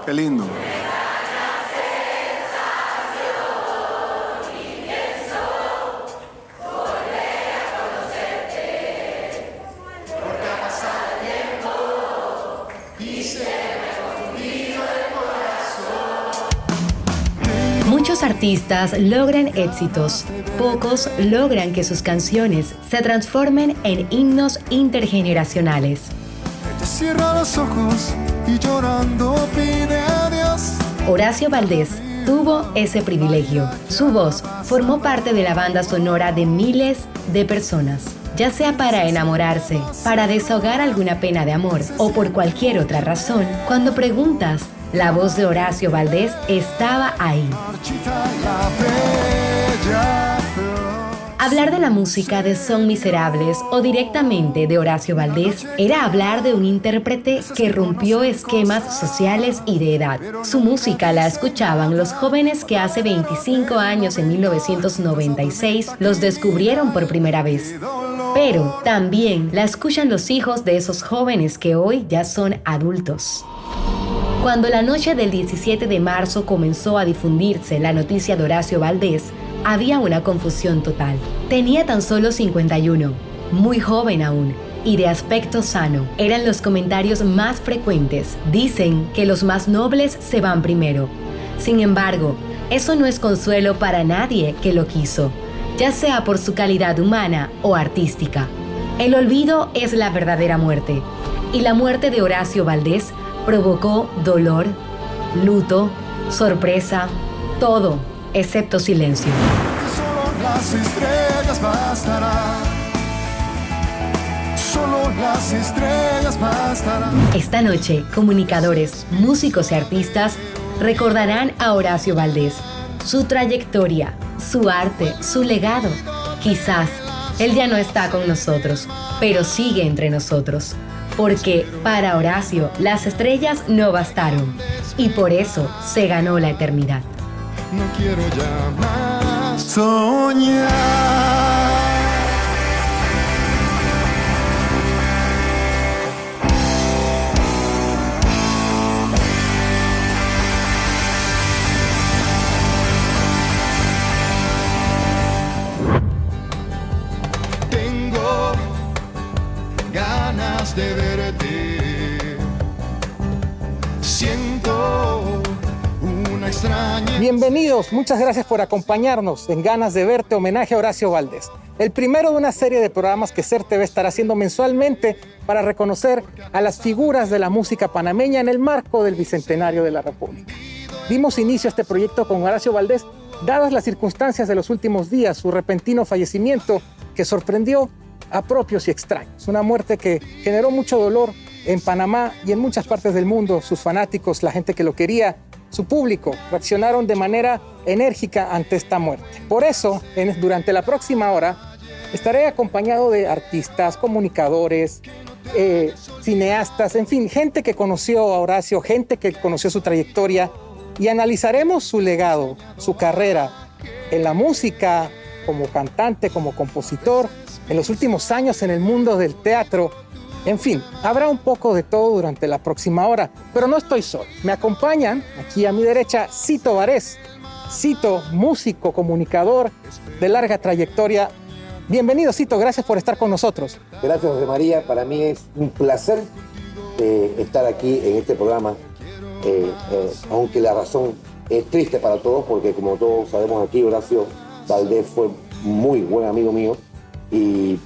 Qué lindo. Muchos artistas logran éxitos, pocos logran que sus canciones se transformen en himnos intergeneracionales. Ella cierra los ojos y llorando pide a Dios. Horacio Valdés tuvo ese privilegio. Su voz formó parte de la banda sonora de miles de personas, ya sea para enamorarse, para desahogar alguna pena de amor o por cualquier otra razón. Cuando preguntas, la voz de Horacio Valdés estaba ahí. Hablar de la música de Son Miserables o directamente de Horacio Valdés era hablar de un intérprete que rompió esquemas sociales y de edad. Su música la escuchaban los jóvenes que hace 25 años, en 1996, los descubrieron por primera vez. Pero también la escuchan los hijos de esos jóvenes que hoy ya son adultos. Cuando la noche del 17 de marzo comenzó a difundirse la noticia de Horacio Valdés, había una confusión total. Tenía tan solo 51, muy joven aún, y de aspecto sano. Eran los comentarios más frecuentes. Dicen que los más nobles se van primero. Sin embargo, eso no es consuelo para nadie que lo quiso, ya sea por su calidad humana o artística. El olvido es la verdadera muerte, y la muerte de Horacio Valdés provocó dolor, luto, sorpresa, todo, excepto silencio. Solo las estrellas bastarán. Solo las estrellas bastarán. Esta noche, comunicadores, músicos y artistas recordarán a Horacio Valdés, su trayectoria, su arte, su legado. Quizás él ya no está con nosotros, pero sigue entre nosotros. Porque para Horacio las estrellas no bastaron y por eso se ganó la eternidad. No quiero ya más soñar. Tengo ganas de verte. Siento una extraña. Bienvenidos, muchas gracias por acompañarnos en Ganas de Verte, homenaje a Horacio Valdés. El primero de una serie de programas que SER TV estará haciendo mensualmente para reconocer a las figuras de la música panameña en el marco del Bicentenario de la República. Dimos inicio a este proyecto con Horacio Valdés, dadas las circunstancias de los últimos días, su repentino fallecimiento que sorprendió a propios y extraños. Una muerte que generó mucho dolor en Panamá y en muchas partes del mundo. Sus fanáticos, la gente que lo quería, su público, reaccionaron de manera enérgica ante esta muerte. Por eso, durante la próxima hora, estaré acompañado de artistas, comunicadores, cineastas, en fin, gente que conoció a Horacio, gente que conoció su trayectoria, y analizaremos su legado, su carrera en la música, como cantante, como compositor, en los últimos años en el mundo del teatro. En fin, habrá un poco de todo durante la próxima hora, pero no estoy solo. Me acompañan, aquí a mi derecha, Cito Varés. Cito, músico, comunicador de larga trayectoria. Bienvenido, Cito, gracias por estar con nosotros. Gracias, José María. Para mí es un placer estar aquí en este programa, aunque la razón es triste para todos, porque como todos sabemos aquí, Horacio Valdés fue muy buen amigo mío y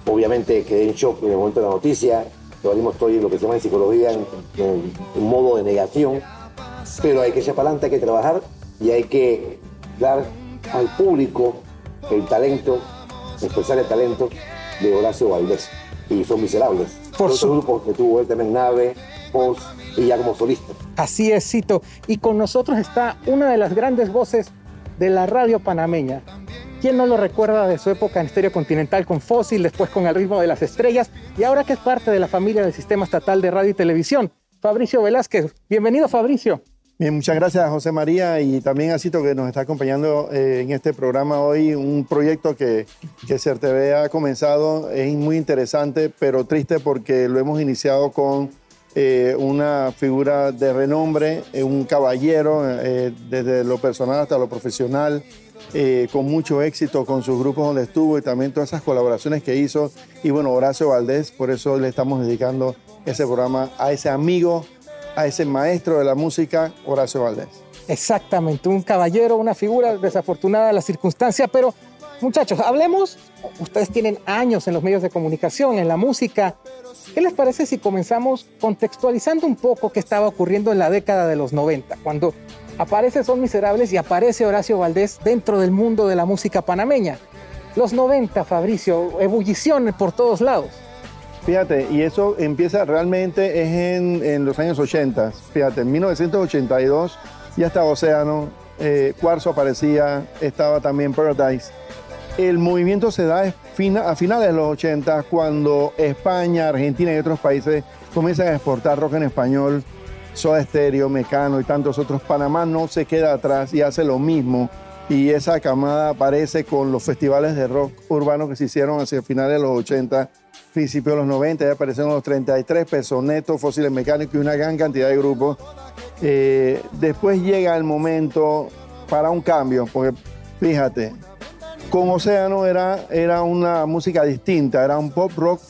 obviamente quedé en shock en el momento de la noticia. Todavía estoy en lo que se llama en psicología, en modo de negación, pero hay que echar para adelante, hay que trabajar y hay que dar al público el talento, expresar el talento de Horacio Valdés. Y Son Miserables. Por otro grupo que tuvo él también, Nave, Post y ya como solista. Así es, Cito. Y con nosotros está una de las grandes voces de la radio panameña. ¿Quién no lo recuerda de su época en Estéreo Continental con Fósil, después con El Ritmo de las Estrellas, y ahora que es parte de la familia del Sistema Estatal de Radio y Televisión? Fabricio Velázquez. Bienvenido, Fabricio. Bien, muchas gracias, José María, y también a Cito, que nos está acompañando en este programa hoy. Un proyecto que SER TV ha comenzado, es muy interesante, pero triste porque lo hemos iniciado con una figura de renombre, un caballero, desde lo personal hasta lo profesional, con mucho éxito con sus grupos donde estuvo y también todas esas colaboraciones que hizo. Y bueno, Horacio Valdés, por eso le estamos dedicando ese programa a ese amigo, a ese maestro de la música, Horacio Valdés. Exactamente, un caballero, una figura desafortunada de la circunstancia, pero muchachos, hablemos, ustedes tienen años en los medios de comunicación, en la música. ¿Qué les parece si comenzamos contextualizando un poco qué estaba ocurriendo en la década de los 90, cuando aparece Son Miserables y aparece Horacio Valdés dentro del mundo de la música panameña? Los 90, Fabricio, ebullición por todos lados. Fíjate, y eso empieza realmente es en los años 80. Fíjate, en 1982 ya estaba Océano, Cuarzo aparecía, estaba también Paradise. El movimiento se da a finales de los 80, cuando España, Argentina y otros países comienzan a exportar rock en español, Soda Stereo, Mecano y tantos otros. Panamá no se queda atrás y hace lo mismo. Y esa camada aparece con los festivales de rock urbano que se hicieron hacia finales de los 80, principios de los 90, ya aparecieron los 33, Peso Neto, Fósiles Mecánicos y una gran cantidad de grupos. Después llega el momento para un cambio, porque fíjate, con Océano era una música distinta, era un pop rock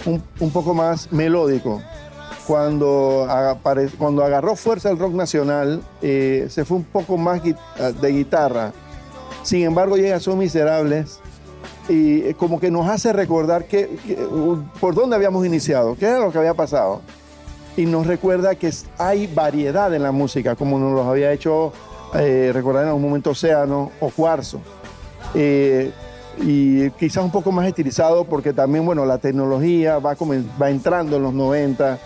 un poco más melódico. Cuando agarró fuerza el rock nacional, se fue un poco más de guitarra. Sin embargo, llega Son Miserables y como que nos hace recordar por dónde habíamos iniciado, qué era lo que había pasado. Y nos recuerda que hay variedad en la música, como nos lo había hecho recordar en algún momento Océano o Cuarzo. Y quizás un poco más estilizado porque también, bueno, la tecnología va entrando en los 90.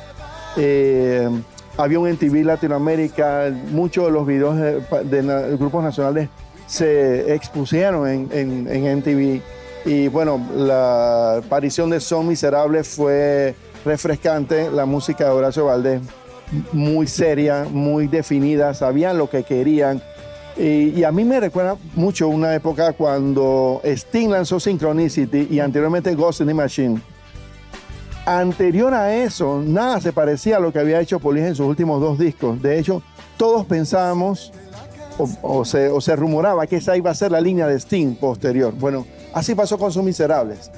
Había un MTV Latinoamérica, muchos de los videos de grupos nacionales se expusieron en MTV. Y bueno, la aparición de Son Miserables fue refrescante. La música de Horacio Valdés, muy seria, muy definida, sabían lo que querían. Y a mí me recuerda mucho una época cuando Sting lanzó Synchronicity y anteriormente Ghost in the Machine. Anterior a eso, nada se parecía a lo que había hecho Police en sus últimos 2 discos. De hecho, todos pensábamos o se rumoraba que esa iba a ser la línea de Sting posterior. Bueno, así pasó con Son Miserables.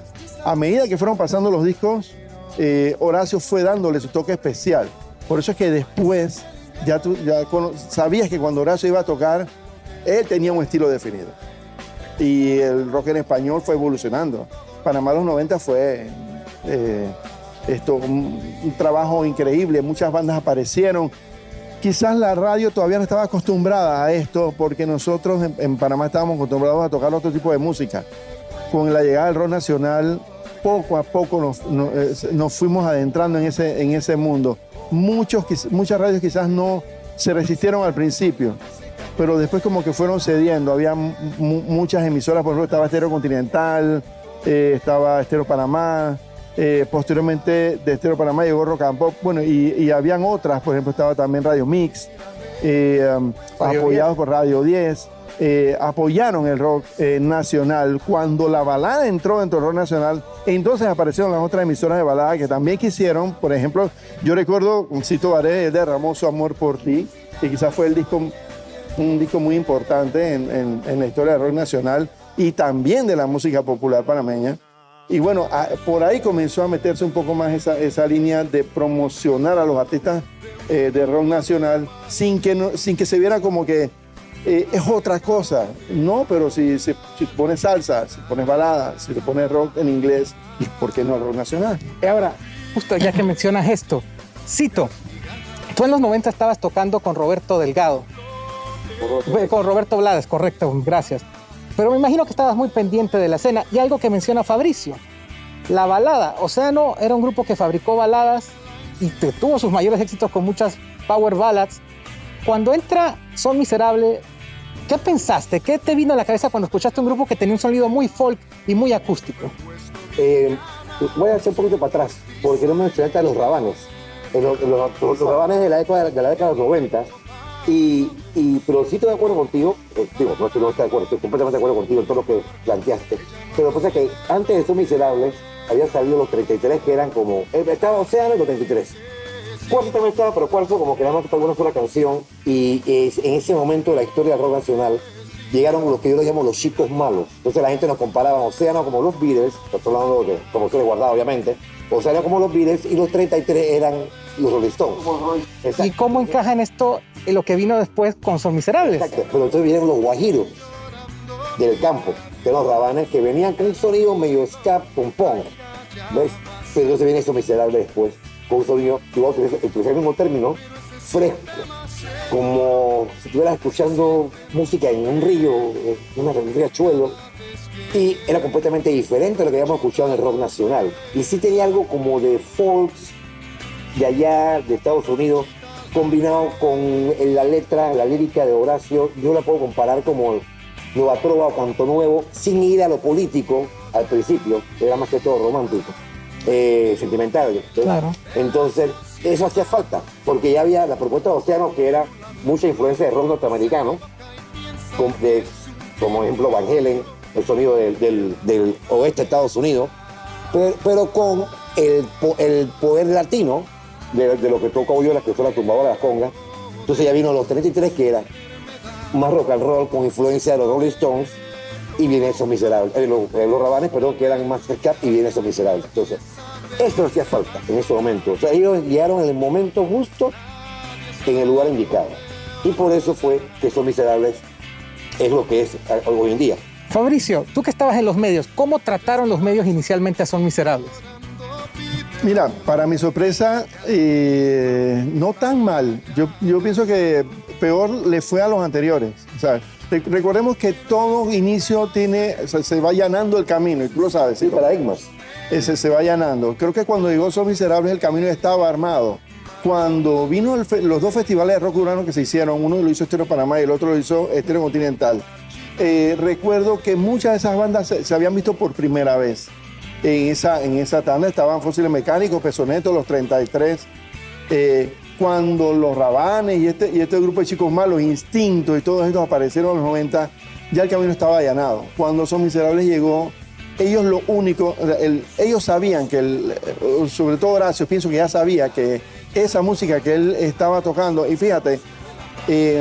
A medida que fueron pasando los discos, Horacio fue dándole su toque especial. Por eso es que después ya sabías que cuando Horacio iba a tocar, él tenía un estilo definido. Y el rock en español fue evolucionando. Panamá los 90 fue un trabajo increíble. Muchas bandas aparecieron. Quizás la radio todavía no estaba acostumbrada a esto porque nosotros en Panamá estábamos acostumbrados a tocar otro tipo de música. Con la llegada del rock nacional, poco a poco nos fuimos adentrando en ese mundo. Muchas radios quizás no se resistieron al principio, pero después como que fueron cediendo. Había muchas emisoras, por ejemplo, estaba Estéreo Continental, estaba Estéreo Panamá, posteriormente de Estéreo Panamá llegó Rock and Pop, bueno, y habían otras, por ejemplo, estaba también Radio Mix, apoyados por Radio 10, apoyaron el rock nacional. Cuando la balada entró dentro del rock nacional, entonces aparecieron las otras emisoras de balada que también quisieron. Por ejemplo, yo recuerdo un Cito Baré, él derramó su amor por ti, que quizás fue un disco muy importante en la historia del rock nacional y también de la música popular panameña. Y bueno, por ahí comenzó a meterse un poco más esa línea de promocionar a los artistas de rock nacional sin que se viera como que es otra cosa. No, pero si pones salsa, si pones balada, si te pones rock en inglés, ¿por qué no rock nacional? Y ahora, justo ya que mencionas esto, Cito, tú en los 90 estabas tocando con Roberto Delgado. Con Roberto Blades, correcto, gracias. Pero me imagino que estabas muy pendiente de la escena. Y algo que menciona Fabricio, la balada. Océano era un grupo que fabricó baladas y tuvo sus mayores éxitos con muchas power ballads. Cuando entra Son Miserable, ¿qué pensaste? ¿Qué te vino a la cabeza cuando escuchaste un grupo que tenía un sonido muy folk y muy acústico? Voy a echar un poquito para atrás, porque no me mencionaste a los Rabanes. Los Rabanes de la década de los 90. Pero sí estoy de acuerdo contigo, no estoy de acuerdo, estoy completamente de acuerdo contigo en todo lo que planteaste. Pero lo que pasa es que antes de Son Miserables habían salido los 33, que eran como... Estaba Océano y los 33. Cuarzo también estaba, pero Cuarzo como que nada más tocó una sola canción y en ese momento de la historia del rock nacional llegaron lo que yo les llamo los chicos malos. Entonces la gente nos comparaba a Océano como los Beatles, estoy hablando de como se le guardaba obviamente, Océano como los Beatles y los 33 eran los Rolling Stones. ¿Y cómo encaja en esto lo que vino después con Son Miserables? Exacto, pero entonces vinieron los guajiros del campo, de los Rabanes, que venían con un sonido medio ska con punk, ¿ves? Pero entonces viene Son Miserables después, con un sonido, igual utilizar el mismo término, fresco, como si estuvieras escuchando música en un río, en un riachuelo, y era completamente diferente a lo que habíamos escuchado en el rock nacional. Y sí tenía algo como de folks de allá, de Estados Unidos, combinado con la letra, la lírica de Horacio. Yo la puedo comparar como Nueva Trova o Canto Nuevo, sin ir a lo político al principio, era más que todo romántico, sentimental. Claro. Entonces, eso hacía falta, porque ya había la propuesta de Océano, que era mucha influencia de rock norteamericano, como ejemplo Van Halen, el sonido del oeste de Estados Unidos, pero con el poder latino de lo que toca Oyola, que fue la tumbadora de las congas. Entonces ya vino los 33, que era más rock and roll con influencia de los Rolling Stones, y viene Son Miserables, los Rabanes, perdón, que eran más ska, y viene Son Miserables. Entonces, esto hacía falta en ese momento. O sea, ellos llegaron en el momento justo, en el lugar indicado. Y por eso fue que Son Miserables es lo que es hoy en día. Fabricio, tú que estabas en los medios, ¿cómo trataron los medios inicialmente a Son Miserables? Mira, para mi sorpresa, no tan mal. Yo pienso que peor le fue a los anteriores. O sea, recordemos que todo inicio se va allanando el camino, y tú lo sabes. Sí, paradigmas. Ese se va allanando. Creo que cuando llegó Son Miserables el camino estaba armado. Cuando vino los dos festivales de rock urbano que se hicieron, uno lo hizo Estéreo Panamá y el otro lo hizo Estéreo Continental, recuerdo que muchas de esas bandas se habían visto por primera vez. En esa tanda estaban Fósiles Mecánicos, Pesoneto, los 33. Cuando los Rabanes y este grupo de chicos malos, Instinto y todos estos aparecieron en los 90, ya el camino estaba allanado. Cuando Son Miserables llegó, ellos sabían que, sobre todo Horacio, pienso que ya sabía que esa música que él estaba tocando, y fíjate,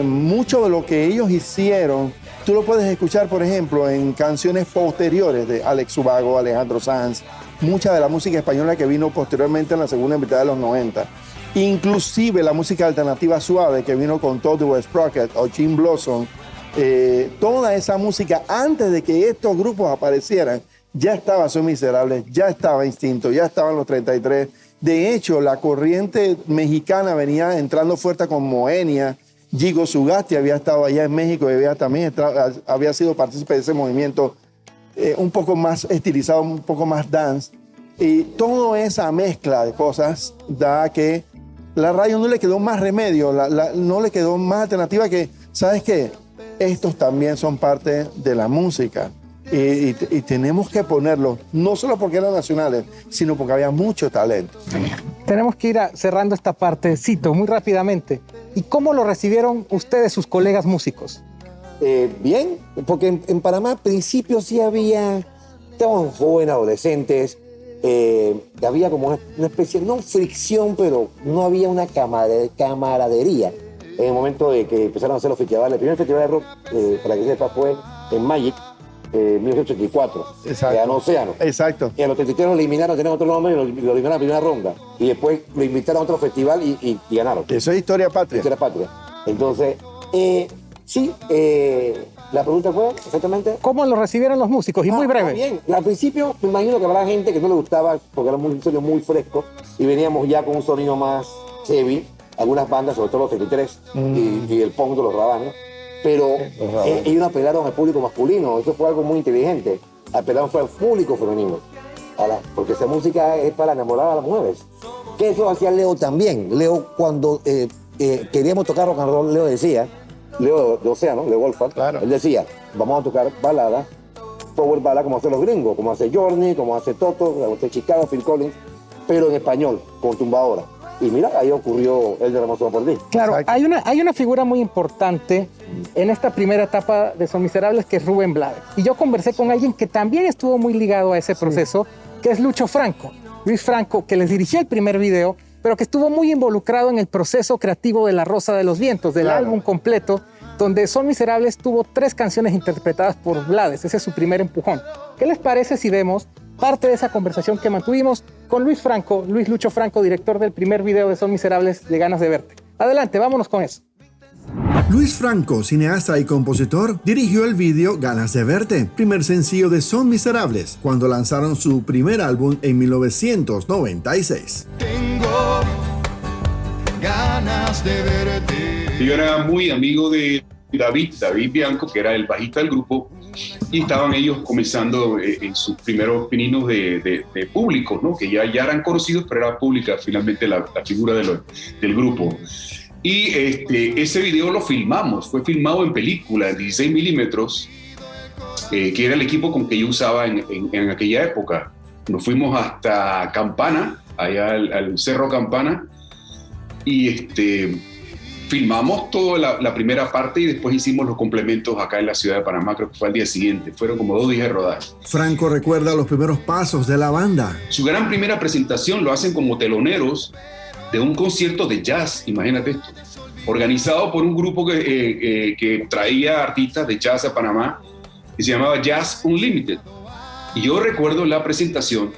mucho de lo que ellos hicieron, tú lo puedes escuchar, por ejemplo, en canciones posteriores de Alex Ubago, Alejandro Sanz, mucha de la música española que vino posteriormente en la segunda mitad de los 90. Inclusive la música alternativa suave que vino con Todd West Sprocket o Jim Blossom, toda esa música antes de que estos grupos aparecieran, ya estaba Son Miserables, ya estaba Instinto, ya estaban los 33. De hecho, la corriente mexicana venía entrando fuerte con Moenia. Gigo Sugasti había estado allá en México y había sido partícipe de ese movimiento un poco más estilizado, un poco más dance. Y toda esa mezcla de cosas da que la radio no le quedó más remedio, no le quedó más alternativa que, ¿sabes qué? Estos también son parte de la música. Y tenemos que ponerlos, no solo porque eran nacionales, sino porque había mucho talento. Tenemos que ir cerrando esta partecito muy rápidamente. ¿Y cómo lo recibieron ustedes, sus colegas músicos? Bien, porque en Panamá al principio sí estábamos jóvenes, adolescentes, había como una especie, no fricción, pero no había una camaradería. En el momento de que empezaron a hacer los festivales, el primer festival de rock, para que sepa, fue en Magic, 1984, Exacto. Ganó Océano. Exacto. Y a los 33 lo eliminaron, tenían otro nombre, y lo eliminaron en la primera ronda. Y después lo invitaron a otro festival y ganaron. Eso es historia patria. Historia patria. Entonces, sí, la pregunta fue exactamente... ¿Cómo lo recibieron los músicos? Y muy breve. Bien, al principio me imagino que habrá gente que no le gustaba porque era un sonido muy fresco y veníamos ya con un sonido más heavy, algunas bandas, sobre todo los 33 y el punk de los Rabanes. Pero ellos no apelaron al público masculino, eso fue algo muy inteligente. Apelaron fue al público femenino, porque esa música es para enamorar a las mujeres. Que eso hacía Leo también. Leo, cuando queríamos tocar rock and roll, Leo decía, Leo de Océano, Leo Wolfgang, claro. Él decía, vamos a tocar baladas, power ballad como hacen los gringos, como hace Journey, como hace Toto, como hace Chicago, Phil Collins, pero en español, con tumbadora. Y mira, ahí ocurrió El Derramado por ti. Claro, Exacto. hay una figura muy importante en esta primera etapa de Son Miserables, que es Rubén Blades. Y yo conversé con alguien que también estuvo muy ligado a ese proceso, que es Lucho Franco. Luis Franco, que les dirigió el primer video, pero que estuvo muy involucrado en el proceso creativo de La Rosa de los Vientos, del álbum completo, donde Son Miserables tuvo 3 canciones interpretadas por Blades. Ese es su primer empujón. ¿Qué les parece si vemos parte de esa conversación que mantuvimos con Luis Franco, Luis Lucho Franco, director del primer video de Son Miserables, de Ganas de Verte? Adelante, vámonos con eso. Luis Franco, cineasta y compositor, dirigió el video Ganas de Verte, primer sencillo de Son Miserables, cuando lanzaron su primer álbum en 1996. Tengo ganas de verte. Yo era muy amigo de David Bianco, que era el bajista del grupo, y estaban ellos comenzando en sus primeros pininos de público, ¿no? Que ya eran conocidos, pero era pública finalmente la figura del grupo. Y ese video lo filmamos, fue filmado en película, en 16 milímetros, que era el equipo con que yo usaba en aquella época. Nos fuimos hasta Campana, allá al Cerro Campana, y filmamos toda la primera parte y después hicimos los complementos acá en la ciudad de Panamá, creo que fue al día siguiente. Fueron como 2 días de rodaje. Franco recuerda los primeros pasos de la banda. Su gran primera presentación lo hacen como teloneros de un concierto de jazz, imagínate esto, organizado por un grupo que traía artistas de jazz a Panamá, que se llamaba Jazz Unlimited. Y yo recuerdo la presentación,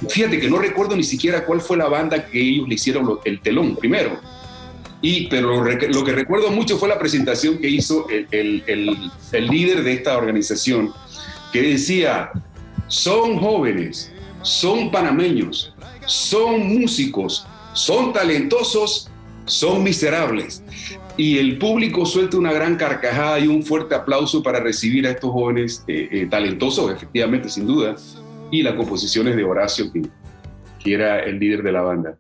fíjate que no recuerdo ni siquiera cuál fue la banda que ellos le hicieron el telón primero, pero lo que recuerdo mucho fue la presentación que hizo el líder de esta organización, que decía: son jóvenes, son panameños, son músicos, son talentosos, son miserables. Y el público suelta una gran carcajada y un fuerte aplauso para recibir a estos jóvenes talentosos, efectivamente, sin duda, y las composiciones de Horacio, que era el líder de la banda.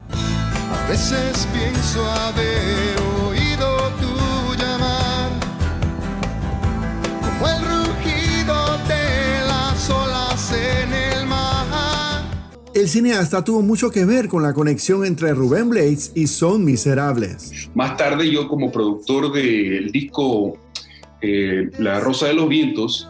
A veces pienso haber oído tu llamar, como el rugido de las olas en el mar. El cineasta tuvo mucho que ver con la conexión entre Rubén Blades y Son Miserables. Más tarde, yo como productor del disco La Rosa de los Vientos,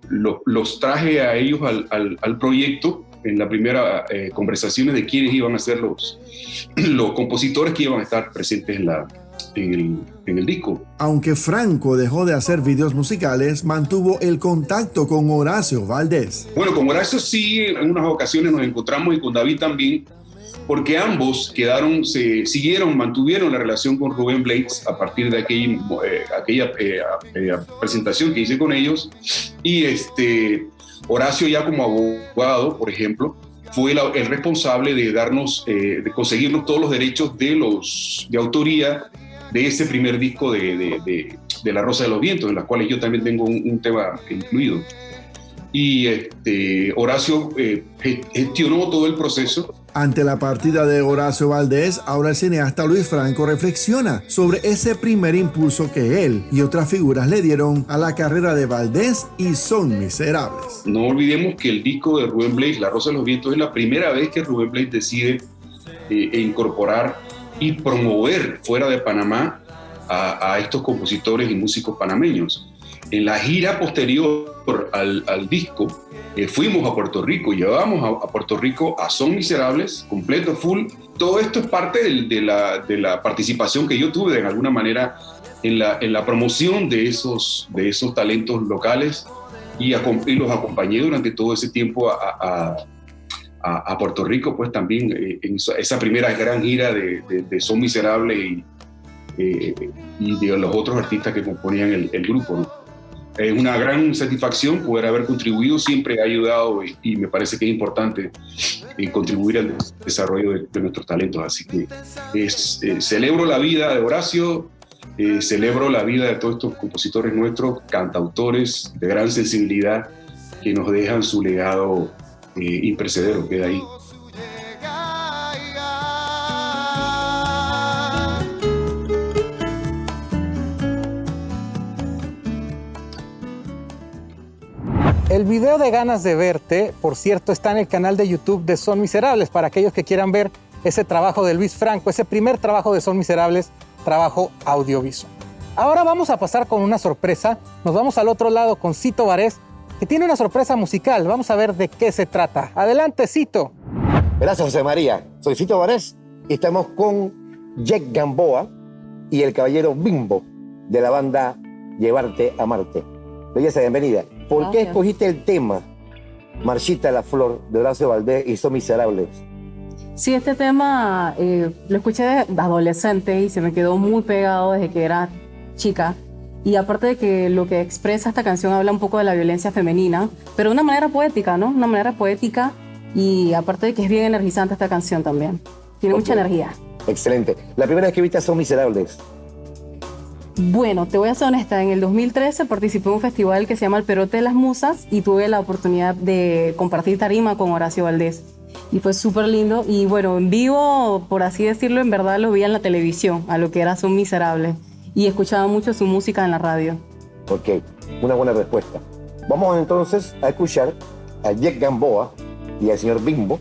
los traje a ellos al proyecto en la primera conversaciones de quiénes iban a ser los compositores que iban a estar presentes en el disco. Aunque Franco dejó de hacer videos musicales, mantuvo el contacto con Horacio Valdés. Bueno, con Horacio sí, en unas ocasiones nos encontramos, y con David también, porque ambos mantuvieron la relación con Rubén Blades a partir de aquella presentación que hice con ellos. Y Horacio, ya como abogado, por ejemplo, fue el responsable de de conseguirnos todos los derechos de autoría de ese primer disco de La Rosa de los Vientos, en las cuales yo también tengo un tema incluido. Y Horacio gestionó todo el proceso. Ante la partida de Horacio Valdés, ahora el cineasta Luis Franco reflexiona sobre ese primer impulso que él y otras figuras le dieron a la carrera de Valdés y Son Miserables. No olvidemos que el disco de Rubén Blades, La Rosa de los Vientos, es la primera vez que Rubén Blades decide incorporar y promover fuera de Panamá a estos compositores y músicos panameños. En la gira posterior al disco, fuimos a Puerto Rico, llevamos a Puerto Rico a Son Miserables, completo, full. Todo esto es parte de la participación que yo tuve de alguna manera en la promoción de esos talentos locales, y los acompañé durante todo ese tiempo a Puerto Rico, pues también en esa primera gran gira de Son Miserables y de los otros artistas que componían el grupo, ¿no? Es una gran satisfacción poder haber contribuido, siempre ha ayudado y me parece que es importante contribuir al desarrollo de nuestros talentos. Así que celebro la vida de Horacio, celebro la vida de todos estos compositores nuestros, cantautores de gran sensibilidad, que nos dejan su legado imperecedero, queda ahí. El video de Ganas de Verte, por cierto, está en el canal de YouTube de Son Miserables, para aquellos que quieran ver ese trabajo de Luis Franco, ese primer trabajo de Son Miserables, trabajo audiovisual. Ahora vamos a pasar con una sorpresa. Nos vamos al otro lado con Cito Bárez, que tiene una sorpresa musical. Vamos a ver de qué se trata. Adelante, Cito. Gracias, José María. Soy Fito Barés y estamos con Jack Gamboa y el caballero Bimbo de la banda Llevarte a Marte. Belleza, bienvenida. ¿Por qué escogiste el tema Marchita la Flor de Horacio Valdés y Son Miserables? Sí, este tema lo escuché de adolescente y se me quedó muy pegado desde que era chica. Y aparte de que lo que expresa esta canción habla un poco de la violencia femenina, pero de una manera poética, ¿no? Una manera poética, y aparte de que es bien energizante esta canción también. Tiene mucha energía. Excelente. La primera vez que viste a Son Miserables. Bueno, te voy a ser honesta, en el 2013 participé en un festival que se llama El Perote de las Musas y tuve la oportunidad de compartir tarima con Horacio Valdés. Y fue súper lindo. Y bueno, en vivo, por así decirlo, en verdad lo vi en la televisión, a lo que era Son Miserables. Y escuchaba mucho su música en la radio. Ok, una buena respuesta. Vamos entonces a escuchar a Jack Gamboa y al señor Bimbo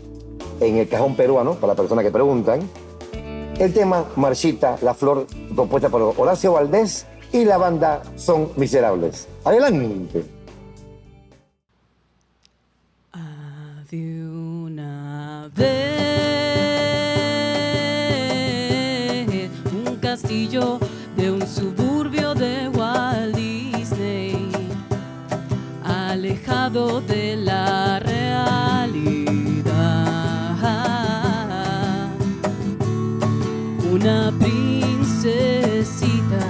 en el cajón peruano, para las personas que preguntan, el tema Marchita la Flor, compuesta por Horacio Valdés y la banda Son Miserables. Adelante. De una vez, un castillo de un suburbio de Walt Disney, alejado de la realidad. Una princesita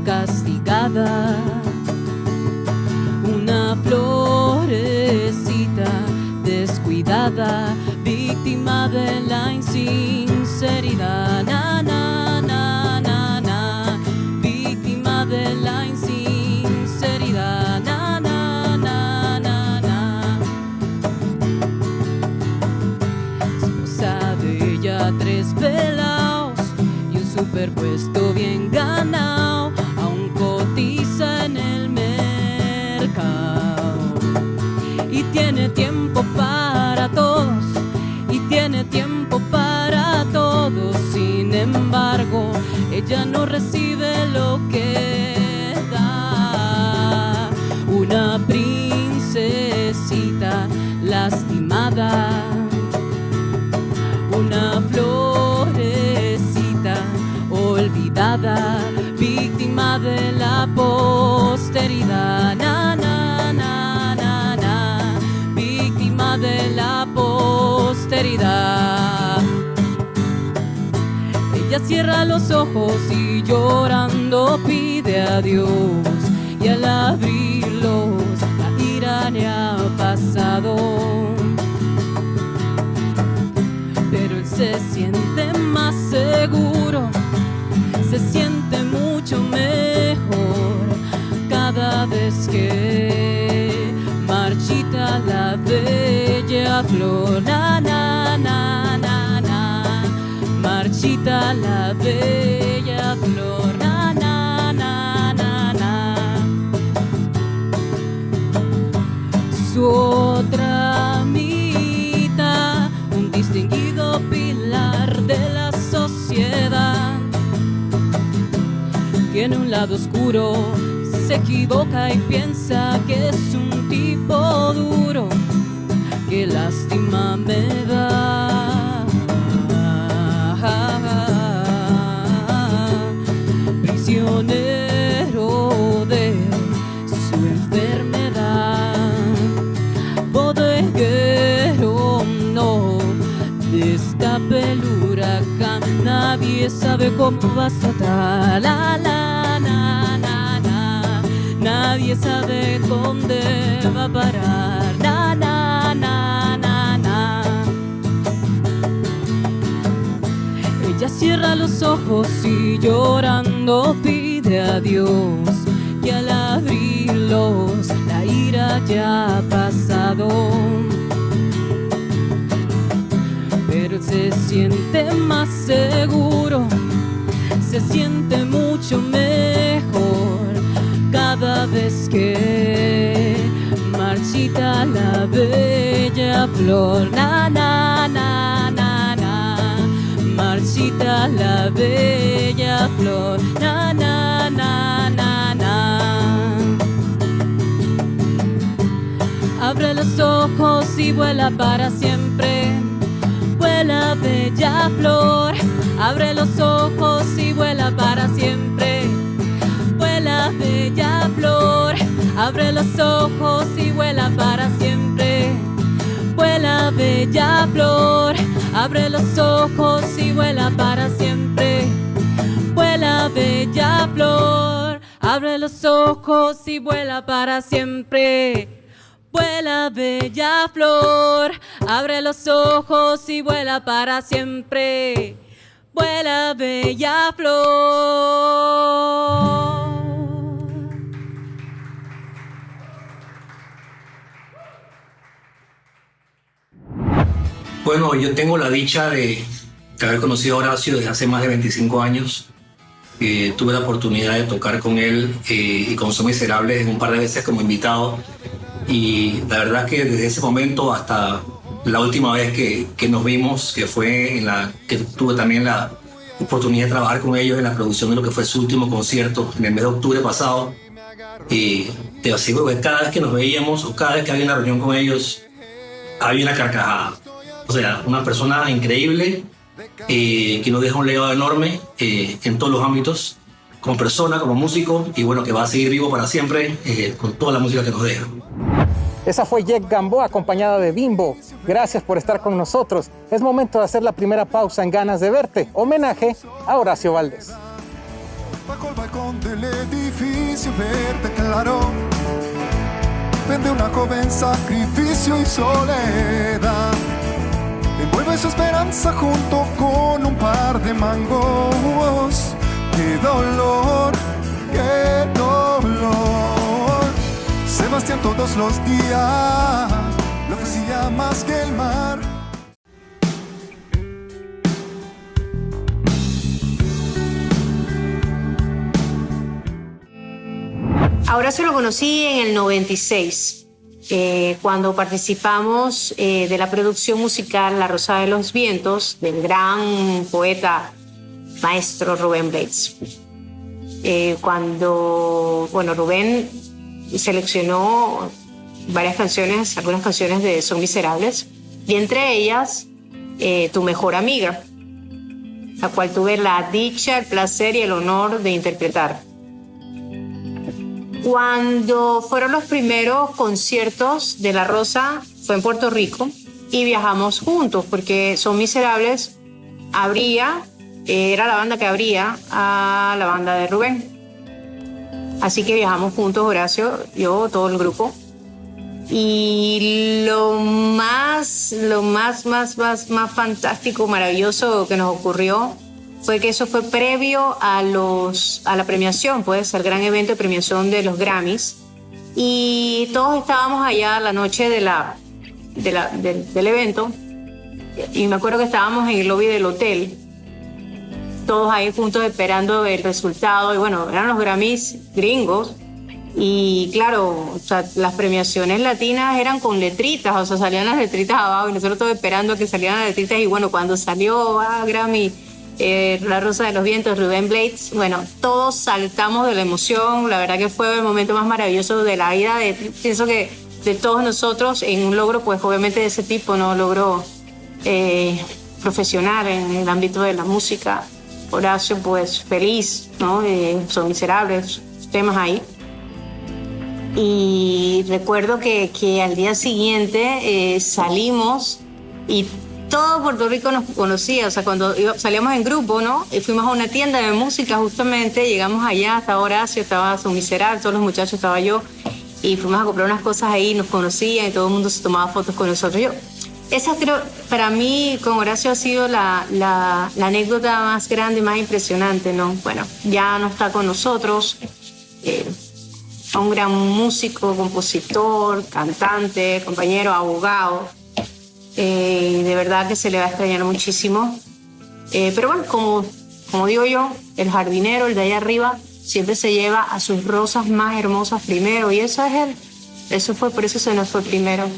castigada, una florecita descuidada, víctima de la insinceridad. Na, na, na, na, na. Víctima de la insinceridad. Na, na, na, na, na. Esposa de ella, 3 pelaos y un superpuesto bien ganado, aún cotiza en el mercado. Y tiene tiempo para todos, y tiene tiempo para todos. Sin embargo, ella no recibe lo que da. Una princesita lastimada, una florecita olvidada, víctima de la posteridad. Na, na, na, na, na. Víctima de la posteridad. Ella cierra los ojos y llorando pide a Dios, y al abrirlos la ira le ha pasado. Pero él se siente más seguro, se siente mucho mejor cada vez que marchita la bella flor. Na, na, na, na, na. Marchita la bella flor. Na, na, na, na, na. Su otra mitad, un distinguido pilar de la sociedad, tiene un lado oscuro, se equivoca y piensa que es un tipo duro. Qué lástima me da. Prisionero de su enfermedad, bodeguero no destape el huracán. Nadie sabe cómo va a saltar. La, la, na, na, na. Nadie sabe dónde va a parar. Na, na, na, na, na. Ella cierra los ojos y llorando pide a Dios, y al abrirlos la ira ya ha pasado. Pero él se siente más seguro, se siente mucho mejor cada vez que marchita la bella flor. Na, na, na, na, na. Marchita la bella flor. Na, na, na, na, na. Abre los ojos y vuela para siempre. Vuela bella flor, abre los ojos y vuela para siempre. Vuela bella flor, abre los ojos y vuela para siempre. Vuela bella flor, abre los ojos y vuela para siempre. Vuela bella flor, abre los ojos y vuela para siempre. Vuela bella flor, abre los ojos y vuela para siempre. Vuela bella flor. Bueno, yo tengo la dicha de haber conocido a Horacio desde hace más de 25 años. Tuve la oportunidad de tocar con él y con Son Miserables un par de veces como invitado. Y la verdad que desde ese momento hasta la última vez que nos vimos, que fue en la que tuve también la oportunidad de trabajar con ellos en la producción de lo que fue su último concierto en el mes de octubre pasado. Y te aseguro que cada vez que nos veíamos o cada vez que había una reunión con ellos, había una carcajada. O sea, una persona increíble que nos deja un legado enorme en todos los ámbitos, como persona, como músico, y bueno, que va a seguir vivo para siempre con toda la música que nos deja. Esa fue Jack Gamboa acompañada de Bimbo. Gracias por estar con nosotros. Es momento de hacer la primera pausa en Ganas de Verte, homenaje a Horacio Valdés. Bajo el balcón del edificio verde claro, vende una joven sacrificio y soledad. Envuelve su esperanza junto con un par de mangos. ¡Qué dolor, qué dolor! Sebastián todos los días lo ofrecía más que el mar. A Horacio lo conocí en el 96. Cuando participamos de la producción musical La Rosa de los Vientos del gran poeta maestro Rubén Blades. Cuando Rubén seleccionó varias canciones, algunas canciones de Son Miserables, y entre ellas Tu Mejor Amiga, la cual tuve la dicha, el placer y el honor de interpretar. Cuando fueron los primeros conciertos de La Rosa, fue en Puerto Rico, y viajamos juntos, porque Son Miserables era la banda que abría a la banda de Rubén. Así que viajamos juntos, Horacio, yo, todo el grupo. Y lo más fantástico, maravilloso que nos ocurrió fue que eso fue previo a la premiación, pues, al gran evento de premiación de los Grammys. Y todos estábamos allá la noche del evento. Y me acuerdo que estábamos en el lobby del hotel, todos ahí juntos esperando el resultado. Y bueno, eran los Grammys gringos. Y claro, o sea, las premiaciones latinas eran con letritas, o sea, salían las letritas abajo y nosotros todos esperando a que salieran las letritas. Y bueno, cuando salió Grammy, La Rosa de los Vientos, Rubén Blades, bueno, todos saltamos de la emoción. La verdad que fue el momento más maravilloso de la vida, pienso que de todos nosotros, en un logro, pues obviamente de ese tipo, ¿no? Logro profesional en el ámbito de la música. Horacio, pues feliz, ¿no? Son Miserables, temas ahí. Y recuerdo que al día siguiente salimos y todo Puerto Rico nos conocía. O sea, cuando salíamos en grupo, ¿no? Y fuimos a una tienda de música justamente, llegamos allá, estaba Horacio, estaba Son Miserables, todos los muchachos, estaba yo, y fuimos a comprar unas cosas ahí, nos conocían y todo el mundo se tomaba fotos con nosotros. Esa creo, para mí, con Horacio ha sido la anécdota más grande y más impresionante, ¿no? Bueno, ya no está con nosotros, un gran músico, compositor, cantante, compañero, abogado. De verdad que se le va a extrañar muchísimo. Pero bueno, como digo yo, el jardinero, el de allá arriba, siempre se lleva a sus rosas más hermosas primero, y eso es él. Eso fue, por eso se nos fue primero.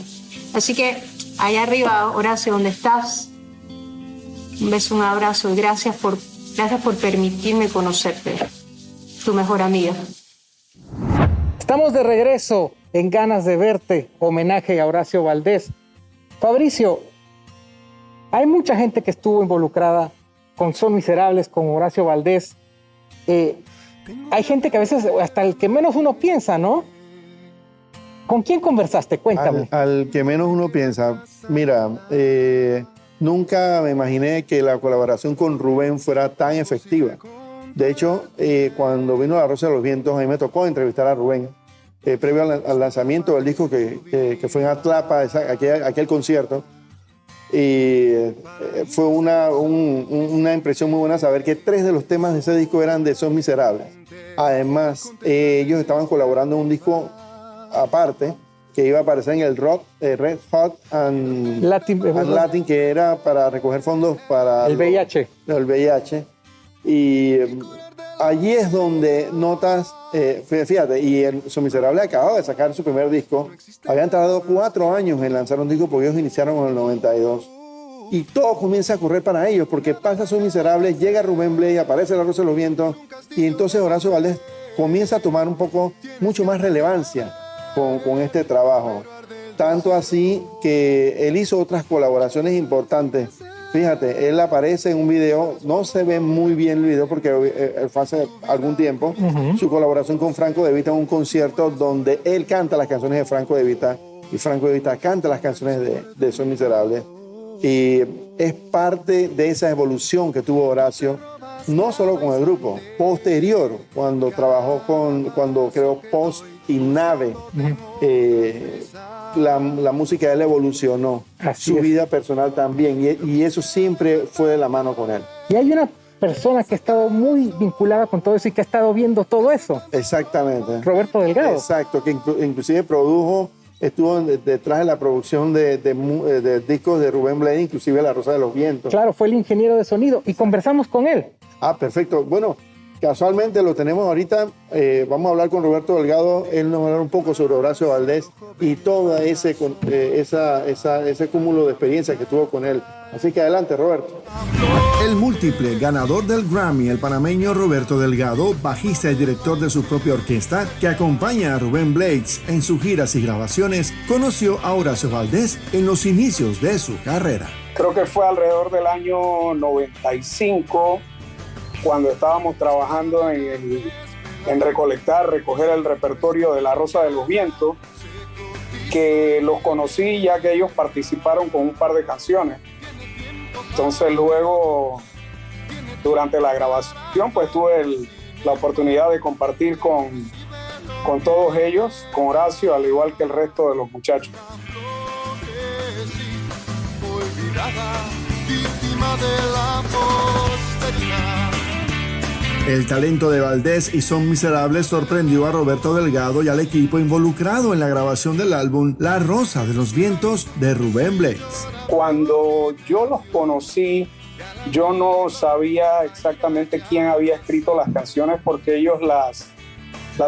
Así que allá arriba, Horacio, donde estás, un beso, un abrazo y gracias por permitirme conocerte. Tu mejor amiga. Estamos de regreso en Ganas de Verte, homenaje a Horacio Valdés. Fabricio, Hay mucha gente que estuvo involucrada con Son Miserables, con Horacio Valdés. Hay gente que a veces, hasta el que menos uno piensa, ¿no? ¿Con quién conversaste? Cuéntame. Al que menos uno piensa. Mira, nunca me imaginé que la colaboración con Rubén fuera tan efectiva. De hecho, cuando vino La Rosa de los Vientos, a mí me tocó entrevistar a Rubén, previo al lanzamiento del disco que fue en Atlapa, aquel concierto. Y fue una impresión muy buena saber que 3 de los temas de ese disco eran de Son Miserables. Además, ellos estaban colaborando en un disco aparte que iba a aparecer en el Red Hot and Latin, que era para recoger fondos para el VIH. El VIH. Y allí es donde notas, fíjate, y Son Miserables acababa de sacar su primer disco. Habían tardado 4 años en lanzar un disco porque ellos iniciaron en el 92. Y todo comienza a correr para ellos porque pasa Son Miserables, llega Rubén Blades, aparece La Rosa de los Vientos y entonces Horacio Valdés comienza a tomar mucho más relevancia con este trabajo. Tanto así que él hizo otras colaboraciones importantes. Fíjate, él aparece en un video, no se ve muy bien el video porque fue hace algún tiempo, su colaboración con Franco De Vita en un concierto donde él canta las canciones de Franco De Vita y Franco De Vita canta las canciones de Son Miserables. Y es parte de esa evolución que tuvo Horacio, no solo con el grupo, posterior, cuando creó Post y Nave, la música de él evolucionó, su vida personal también, y eso siempre fue de la mano con él. Y hay una persona que ha estado muy vinculada con todo eso y que ha estado viendo todo eso. Exactamente. Roberto Delgado. Exacto, que inclusive estuvo detrás de la producción de discos de Rubén Blades, inclusive La Rosa de los Vientos. Claro, fue el ingeniero de sonido y conversamos con él. Ah, perfecto. Bueno, casualmente lo tenemos ahorita. Vamos a hablar con Roberto Delgado. Él nos va a hablar un poco sobre Horacio Valdés y todo ese cúmulo de experiencia que tuvo con él. Así que adelante, Roberto. El múltiple ganador del Grammy, el panameño Roberto Delgado, bajista y director de su propia orquesta, que acompaña a Rubén Blades en sus giras y grabaciones, conoció a Horacio Valdés en los inicios de su carrera. Creo que fue alrededor del año 95, cuando estábamos trabajando en recoger el repertorio de La Rosa de los Vientos, que los conocí ya que ellos participaron con un par de canciones. Entonces luego, durante la grabación, pues tuve la oportunidad de compartir con todos ellos, con Horacio, al igual que el resto de los muchachos. El talento de Valdés y Son Miserables sorprendió a Roberto Delgado y al equipo involucrado en la grabación del álbum La Rosa de los Vientos de Rubén Blades. Cuando yo los conocí, yo no sabía exactamente quién había escrito las canciones porque ellos las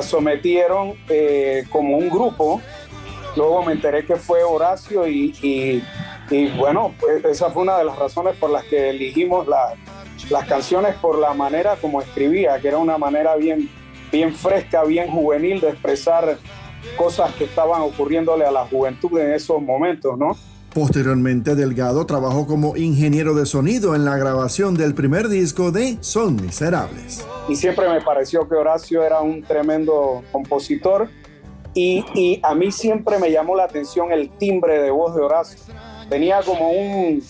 sometieron como un grupo. Luego me enteré que fue Horacio y bueno, pues esa fue una de las razones por las que elegimos las canciones, por la manera como escribía, que era una manera bien fresca, bien juvenil de expresar cosas que estaban ocurriéndole a la juventud en esos momentos, ¿no? Posteriormente, Delgado trabajó como ingeniero de sonido en la grabación del primer disco de Son Miserables. Y siempre me pareció que Horacio era un tremendo compositor y a mí siempre me llamó la atención el timbre de voz de Horacio. Tenía como un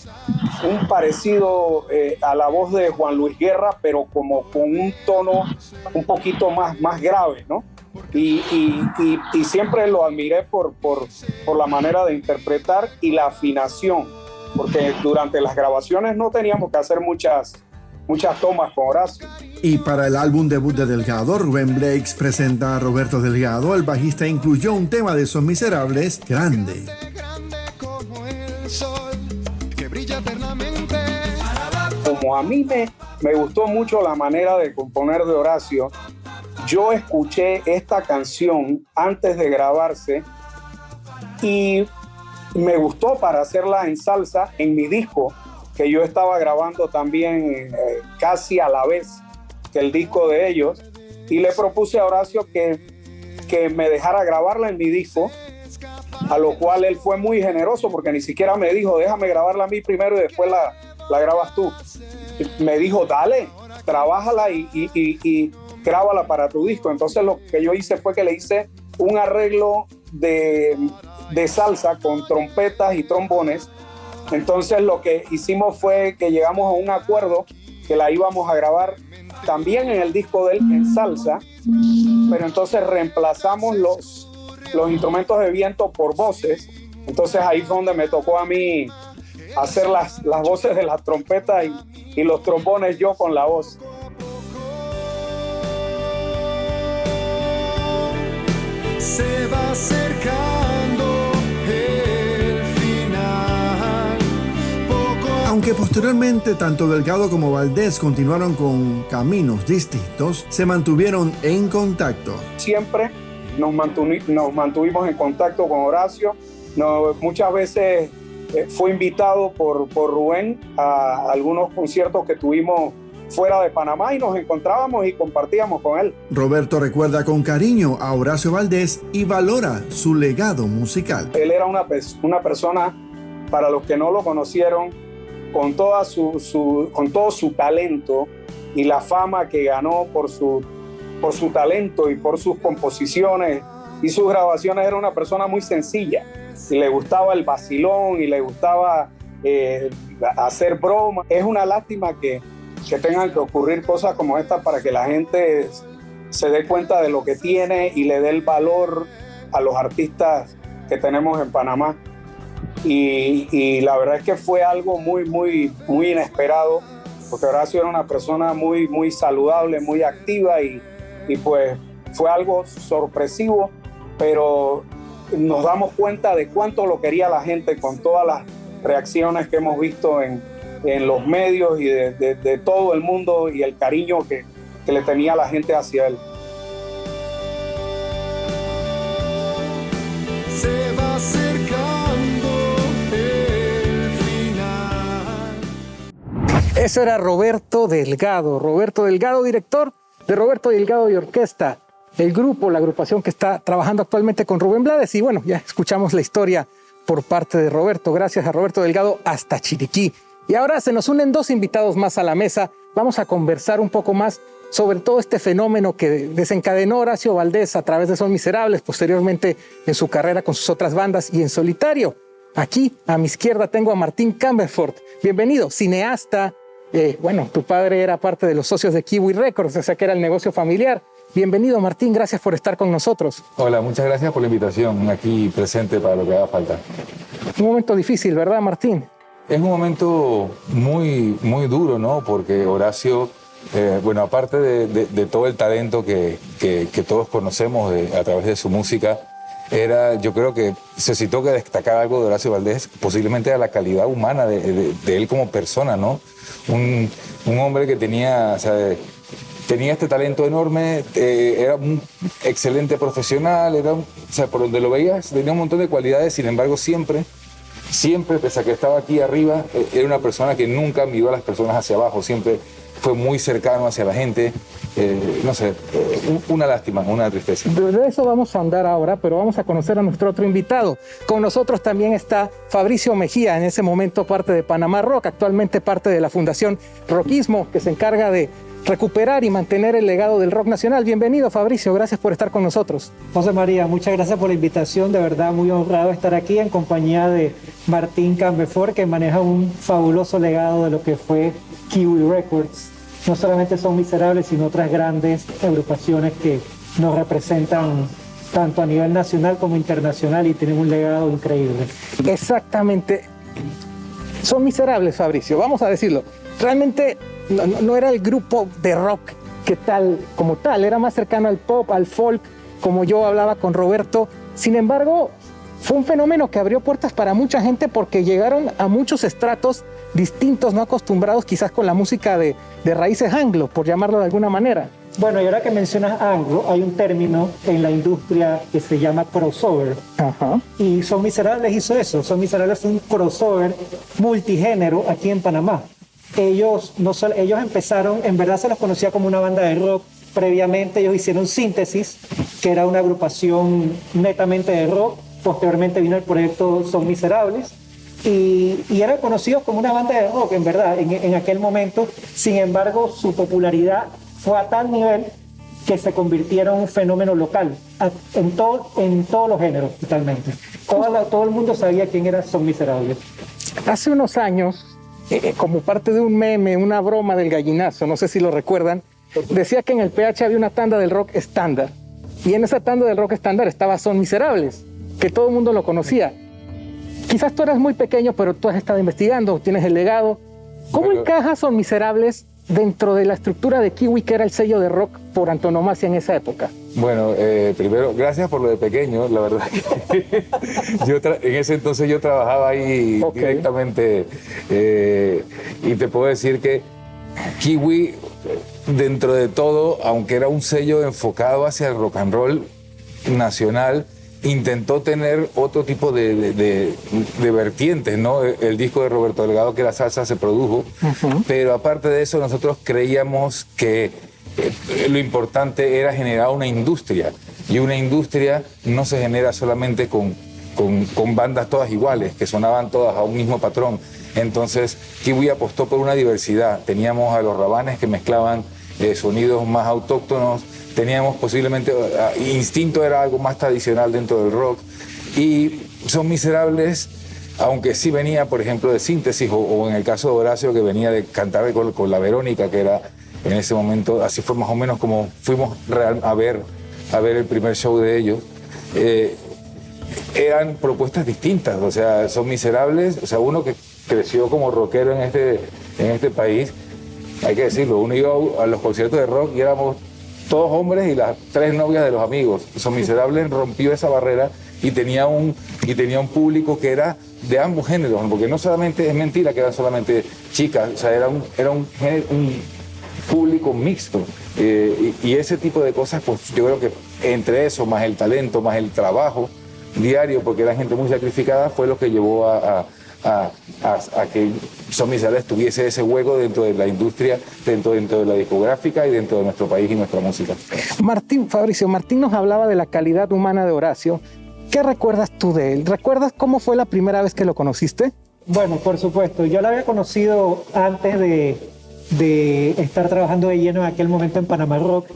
parecido a la voz de Juan Luis Guerra, pero como con un tono un poquito más grave, ¿no? Y siempre lo admiré por la manera de interpretar y la afinación, porque durante las grabaciones no teníamos que hacer muchas tomas con Horacio. Y para el álbum debut de Delgado, Rubén Blades presenta a Roberto Delgado. El bajista incluyó un tema de Son Miserables, Grande. Como a mí me gustó mucho la manera de componer de Horacio, yo escuché esta canción antes de grabarse y me gustó para hacerla en salsa en mi disco, que yo estaba grabando también casi a la vez que el disco de ellos, y le propuse a Horacio que me dejara grabarla en mi disco a lo cual él fue muy generoso porque ni siquiera me dijo, déjame grabarla a mí primero y después la grabas tú. Me dijo, dale, trabájala y grábala para tu disco. Entonces lo que yo hice fue que le hice un arreglo de salsa con trompetas y trombones. Entonces lo que hicimos fue que llegamos a un acuerdo que la íbamos a grabar también en el disco de él en salsa, pero entonces reemplazamos los instrumentos de viento por voces. Entonces ahí fue donde me tocó a mí hacer las voces de las trompetas y los trombones yo con la voz. Se va acercando el final. Aunque posteriormente tanto Delgado como Valdés continuaron con caminos distintos, se mantuvieron en contacto. Siempre nos mantuvimos en contacto con Horacio. Muchas veces fue invitado por Rubén a algunos conciertos que tuvimos fuera de Panamá y nos encontrábamos y compartíamos con él. Roberto recuerda con cariño a Horacio Valdés y valora su legado musical. Él era una persona, para los que no lo conocieron, con todo su talento y la fama que ganó por su talento y por sus composiciones y sus grabaciones. Era una persona muy sencilla y le gustaba el vacilón y le gustaba hacer bromas. Es una lástima que tengan que ocurrir cosas como esta para que la gente se dé cuenta de lo que tiene y le dé el valor a los artistas que tenemos en Panamá. Y la verdad es que fue algo muy, muy, muy inesperado, porque Horacio era una persona muy, muy saludable, muy activa y pues fue algo sorpresivo, pero nos damos cuenta de cuánto lo quería la gente con todas las reacciones que hemos visto en los medios y de todo el mundo y el cariño que le tenía la gente hacia él. Se va acercando el final. Eso era Roberto Delgado, director de Roberto Delgado y Orquesta, el grupo, la agrupación que está trabajando actualmente con Rubén Blades. Y bueno, ya escuchamos la historia por parte de Roberto. Gracias a Roberto Delgado hasta Chiriquí. Y ahora se nos unen dos invitados más a la mesa. Vamos a conversar un poco más sobre todo este fenómeno que desencadenó Horacio Valdés a través de Son Miserables, posteriormente en su carrera con sus otras bandas y en solitario. Aquí a mi izquierda tengo a Martín Camberford. Bienvenido, cineasta. Bueno, tu padre era parte de los socios de Kiwi Records, o sea que era el negocio familiar. Bienvenido, Martín, gracias por estar con nosotros. Hola, muchas gracias por la invitación, aquí presente para lo que haga falta. Un momento difícil, ¿verdad, Martín? Es un momento muy, muy duro, ¿no? Porque Horacio, bueno, aparte de todo el talento que todos conocemos a través de su música, yo creo que se citó que destacar algo de Horacio Valdés, posiblemente a la calidad humana de él como persona, ¿no? Un hombre que tenía, o sea, tenía este talento enorme, era un excelente profesional, o sea, por donde lo veías, tenía un montón de cualidades, sin embargo, siempre, pese a que estaba aquí arriba, era una persona que nunca miró a las personas hacia abajo, siempre fue muy cercano hacia la gente. No sé, una lástima, una tristeza. De eso vamos a andar ahora, pero vamos a conocer a nuestro otro invitado. Con nosotros también está Fabricio Mejía, en ese momento parte de Panamá Rock, actualmente parte de la Fundación Rockismo, que se encarga de recuperar y mantener el legado del rock nacional. Bienvenido, Fabricio, gracias por estar con nosotros. José María, muchas gracias por la invitación, de verdad muy honrado estar aquí en compañía de Martín Camberford, que maneja un fabuloso legado de lo que fue Kiwi Records. No solamente Son Miserables, sino otras grandes agrupaciones que nos representan tanto a nivel nacional como internacional y tienen un legado increíble. Exactamente. Son Miserables, Fabricio, vamos a decirlo. Realmente no era el grupo de rock como tal, era más cercano al pop, al folk, como yo hablaba con Roberto. Sin embargo, fue un fenómeno que abrió puertas para mucha gente porque llegaron a muchos estratos distintos, no acostumbrados quizás con la música de raíces anglo, por llamarlo de alguna manera. Bueno, y ahora que mencionas anglo, hay un término en la industria que se llama crossover. Ajá. Y Son Miserables hizo eso. Son Miserables fue un crossover multigénero aquí en Panamá. Ellos empezaron, en verdad se los conocía como una banda de rock. Previamente ellos hicieron Síntesis, que era una agrupación netamente de rock, Posteriormente vino el proyecto Son Miserables y eran conocidos como una banda de rock, en verdad, en aquel momento. Sin embargo, su popularidad fue a tal nivel que se convirtieron en un fenómeno local, en todos los géneros, totalmente. Todo el mundo sabía quién era Son Miserables. Hace unos años, como parte de un meme, una broma del gallinazo, no sé si lo recuerdan, decía que en el PH había una tanda del rock estándar. Y en esa tanda del rock estándar estaba Son Miserables, que todo el mundo lo conocía. Quizás tú eras muy pequeño, pero tú has estado investigando, tienes el legado. ¿Cómo encaja Son Miserables dentro de la estructura de Kiwi, que era el sello de rock por antonomasia en esa época? Bueno, primero, gracias por lo de pequeño, la verdad que en ese entonces yo trabajaba ahí directamente y te puedo decir que Kiwi, dentro de todo, aunque era un sello enfocado hacia el rock and roll nacional, intentó tener otro tipo de vertientes, ¿no? El disco de Roberto Delgado, que la salsa, se produjo, pero aparte de eso nosotros creíamos que lo importante era generar una industria, y una industria no se genera solamente con bandas todas iguales, que sonaban todas a un mismo patrón. Entonces Kiwi apostó por una diversidad. Teníamos a los Rabanes, que mezclaban sonidos más autóctonos. Teníamos posiblemente, Instinto era algo más tradicional dentro del rock, y Son Miserables, aunque sí venía, por ejemplo, de Síntesis, o en el caso de Horacio, que venía de cantar con la Verónica, que era en ese momento, así fue más o menos como fuimos a ver el primer show de ellos. Eran propuestas distintas, o sea, Son Miserables, o sea, uno que creció como rockero en este país, hay que decirlo, uno iba a los conciertos de rock y éramos todos hombres y las 3 novias de los amigos. Son Miserables rompió esa barrera y tenía un público que era de ambos géneros, porque no solamente, es mentira que eran solamente chicas, o sea, era un público mixto, y ese tipo de cosas, pues yo creo que entre eso, más el talento, más el trabajo diario, porque era gente muy sacrificada, fue lo que llevó a que Son Miserables tuviese ese hueco dentro de la industria, dentro de la discográfica y dentro de nuestro país y nuestra música. Fabricio, Martín nos hablaba de la calidad humana de Horacio. ¿Qué recuerdas tú de él? ¿Recuerdas cómo fue la primera vez que lo conociste? Bueno, por supuesto. Yo lo había conocido antes de estar trabajando de lleno en aquel momento en Panamá Rock,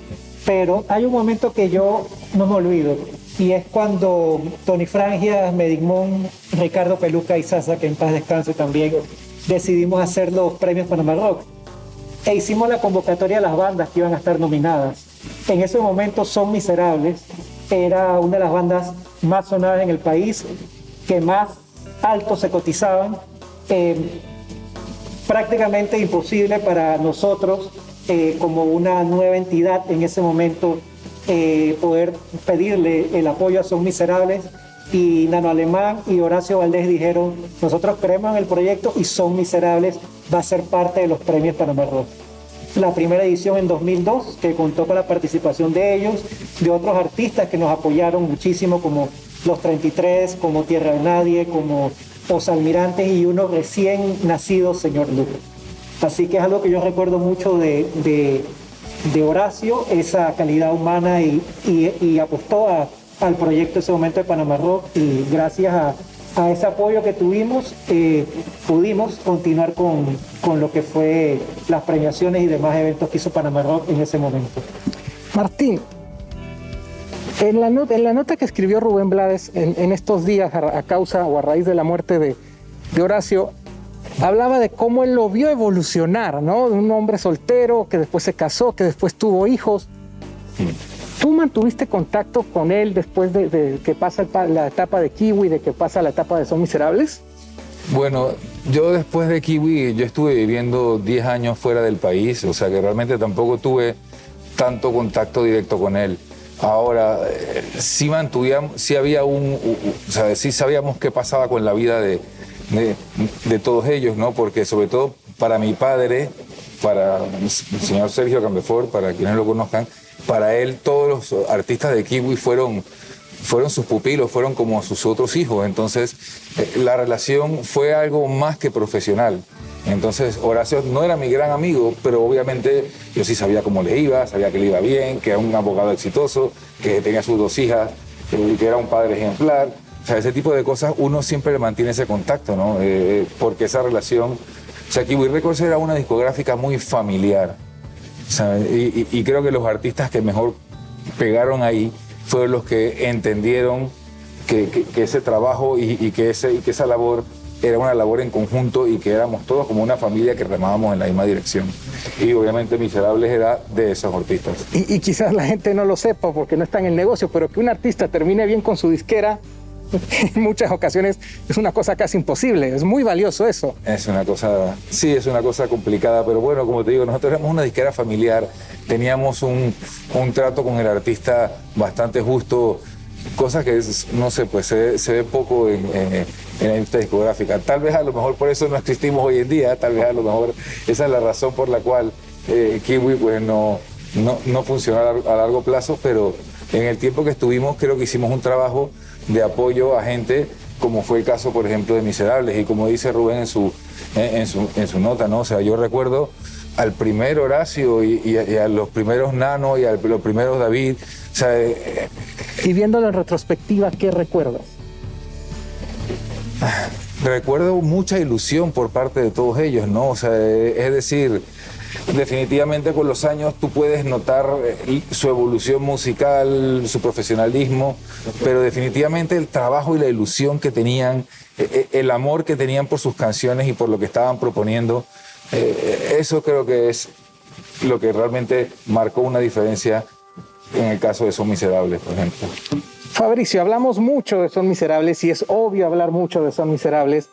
pero hay un momento que yo no me olvido, y es cuando Tony Frangias, Medigmón, Ricardo Peluca y Sasa, que en paz descanse también, decidimos hacer los premios Panamá Rock. E hicimos la convocatoria a las bandas que iban a estar nominadas. En ese momento Son Miserables era una de las bandas más sonadas en el país, que más alto se cotizaban. Prácticamente imposible para nosotros, como una nueva entidad en ese momento, poder pedirle el apoyo a Son Miserables, y Nano Alemán y Horacio Valdés dijeron: nosotros creemos en el proyecto y Son Miserables va a ser parte de los premios Panamá Rock. La primera edición en 2002, que contó con la participación de ellos, de otros artistas que nos apoyaron muchísimo, como Los 33, como Tierra de Nadie, como Os Almirantes, y uno recién nacido, Señor Luke. Así que es algo que yo recuerdo mucho de Horacio, esa calidad humana, y apostó al proyecto en ese momento de Panamá Rock, y gracias a ese apoyo que tuvimos, pudimos continuar con lo que fue las premiaciones y demás eventos que hizo Panamá Rock en ese momento. Martín, en la nota que escribió Rubén Blades en estos días a causa o a raíz de la muerte de Horacio, hablaba de cómo él lo vio evolucionar, ¿no? De un hombre soltero que después se casó, que después tuvo hijos. ¿Tú mantuviste contacto con él después de que pasa la etapa de Kiwi, de que pasa la etapa de Son Miserables? Bueno, yo después de Kiwi, yo estuve viviendo 10 años fuera del país, o sea que realmente tampoco tuve tanto contacto directo con él. Ahora, sí había o sea, sí sabíamos qué pasaba con la vida de todos ellos, ¿no? Porque sobre todo para mi padre, para el señor Sergio Cambefort, para quienes lo conozcan, para él todos los artistas de Kiwi fueron sus pupilos, fueron como sus otros hijos. Entonces la relación fue algo más que profesional. Entonces Horacio no era mi gran amigo, pero obviamente yo sí sabía cómo le iba, sabía que le iba bien, que era un abogado exitoso, que tenía sus 2 hijas, que era un padre ejemplar. O O sea, ese tipo de cosas uno siempre le mantiene ese contacto, ¿no? Porque esa relación... O sea, Kiwi Records era una discográfica muy familiar, ¿sabes? Y creo que los artistas que mejor pegaron ahí fueron los que entendieron que ese trabajo y que esa labor era una labor en conjunto y que éramos todos como una familia que remábamos en la misma dirección. Y obviamente Miserables era de esos artistas. Y quizás la gente no lo sepa porque no está en el negocio, pero que un artista termine bien con su disquera en muchas ocasiones es una cosa casi imposible. Es muy valioso eso. Es una cosa, sí, es una cosa complicada, pero bueno, como te digo, nosotros éramos una disquera familiar, teníamos un trato con el artista bastante justo, cosa que no sé, pues se ve poco en la industria discográfica. Tal vez a lo mejor por eso no existimos hoy en día, tal vez a lo mejor esa es la razón por la cual Kiwi pues no funcionó a largo plazo, pero en el tiempo que estuvimos creo que hicimos un trabajo de apoyo a gente, como fue el caso, por ejemplo, de Miserables, y como dice Rubén en su nota, ¿no? O sea, yo recuerdo al primer Horacio y a los primeros Nano y a los primeros David, o sea... Y viéndolo en retrospectiva, ¿qué recuerdas? Recuerdo mucha ilusión por parte de todos ellos, ¿no? O sea, es decir, definitivamente con los años tú puedes notar su evolución musical, su profesionalismo, pero definitivamente el trabajo y la ilusión que tenían, el amor que tenían por sus canciones y por lo que estaban proponiendo, eso creo que es lo que realmente marcó una diferencia en el caso de Son Miserables, por ejemplo. Fabricio, hablamos mucho de Son Miserables y es obvio hablar mucho de Son Miserables,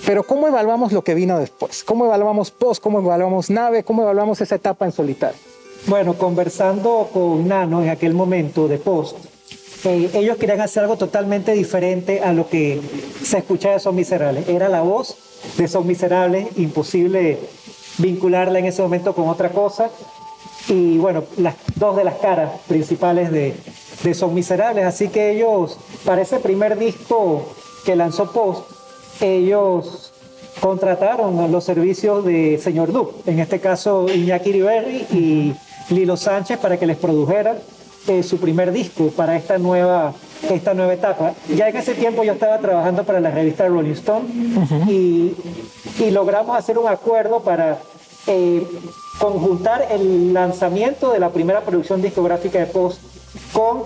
pero ¿cómo evaluamos lo que vino después? ¿Cómo evaluamos Post? ¿Cómo evaluamos Nave? ¿Cómo evaluamos esa etapa en solitario? Bueno, conversando con Nano en aquel momento de Post, ellos querían hacer algo totalmente diferente a lo que se escuchaba de Son Miserables. Era la voz de Son Miserables, imposible vincularla en ese momento con otra cosa. Y bueno, las dos de las caras principales de Son Miserables. Así que ellos, para ese primer disco que lanzó Post, ellos contrataron los servicios de Señor Duke, en este caso Iñaki Iriberri y Lilo Sánchez, para que les produjeran su primer disco para esta nueva etapa. Ya en ese tiempo yo estaba trabajando para la revista Rolling Stone y logramos hacer un acuerdo para conjuntar el lanzamiento de la primera producción discográfica de Post con